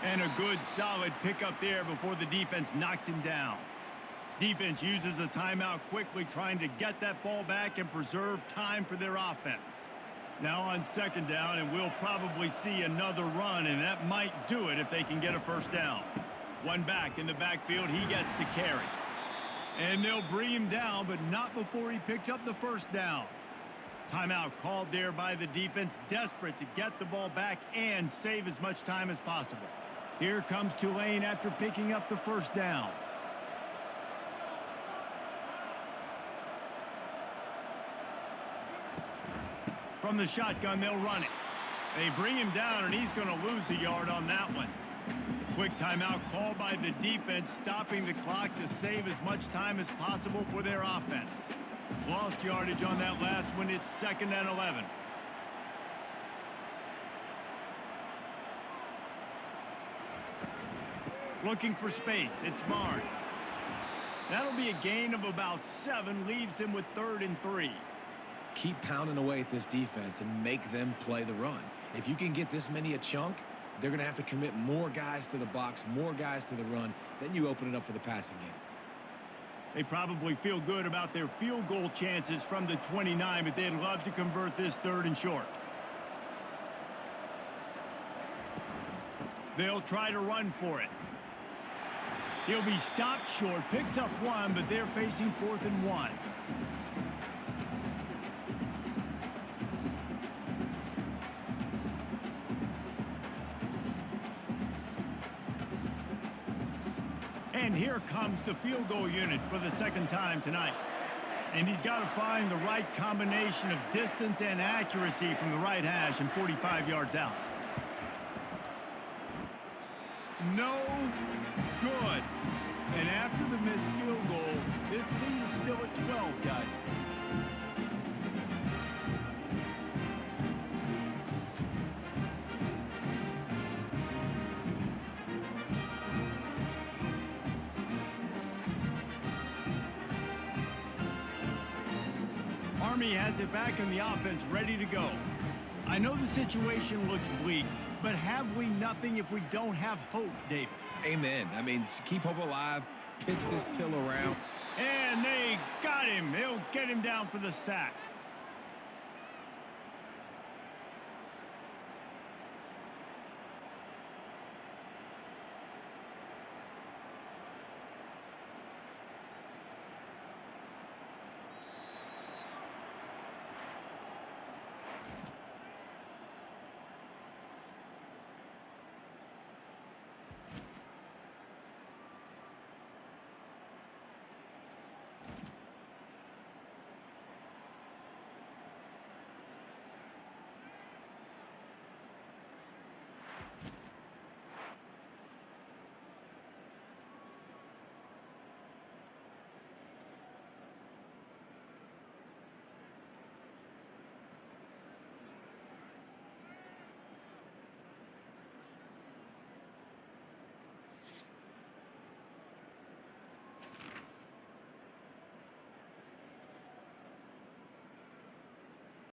And a good, solid pickup there before the defense knocks him down. Defense uses a timeout quickly, trying to get that ball back and preserve time for their offense. Now on 2nd down, and we'll probably see another run, and that might do it if they can get a first down. One back in the backfield, he gets to carry. And they'll bring him down, but not before he picks up the first down. Timeout called there by the defense, desperate to get the ball back and save as much time as possible. Here comes Tulane after picking up the first down. From the shotgun, they'll run it. They bring him down, and he's going to lose a yard on that one. Quick timeout called by the defense, stopping the clock to save as much time as possible for their offense. Lost yardage on that last one. It's 2nd and 11. Looking for space. It's Barnes. That'll be a gain of about 7. Leaves him with 3rd and 3. Keep pounding away at this defense and make them play the run. If you can get this many a chunk, they're going to have to commit more guys to the box, more guys to the run. Then you open it up for the passing game. They probably feel good about their field goal chances from the 29, but they'd love to convert this 3rd and short. They'll try to run for it. He'll be stopped short, picks up 1, but they're facing 4th and 1. And here comes the field goal unit for the 2nd time tonight. And he's got to find the right combination of distance and accuracy from the right hash and 45 yards out. No good. And after the missed field goal, this lead is still at 12, guys. Army has it back in the offense, ready to go. I know the situation looks bleak, but have we nothing if we don't have hope, David? Amen. I mean, keep hope alive, pitch this pill around. And they got him. They'll get him down for the sack.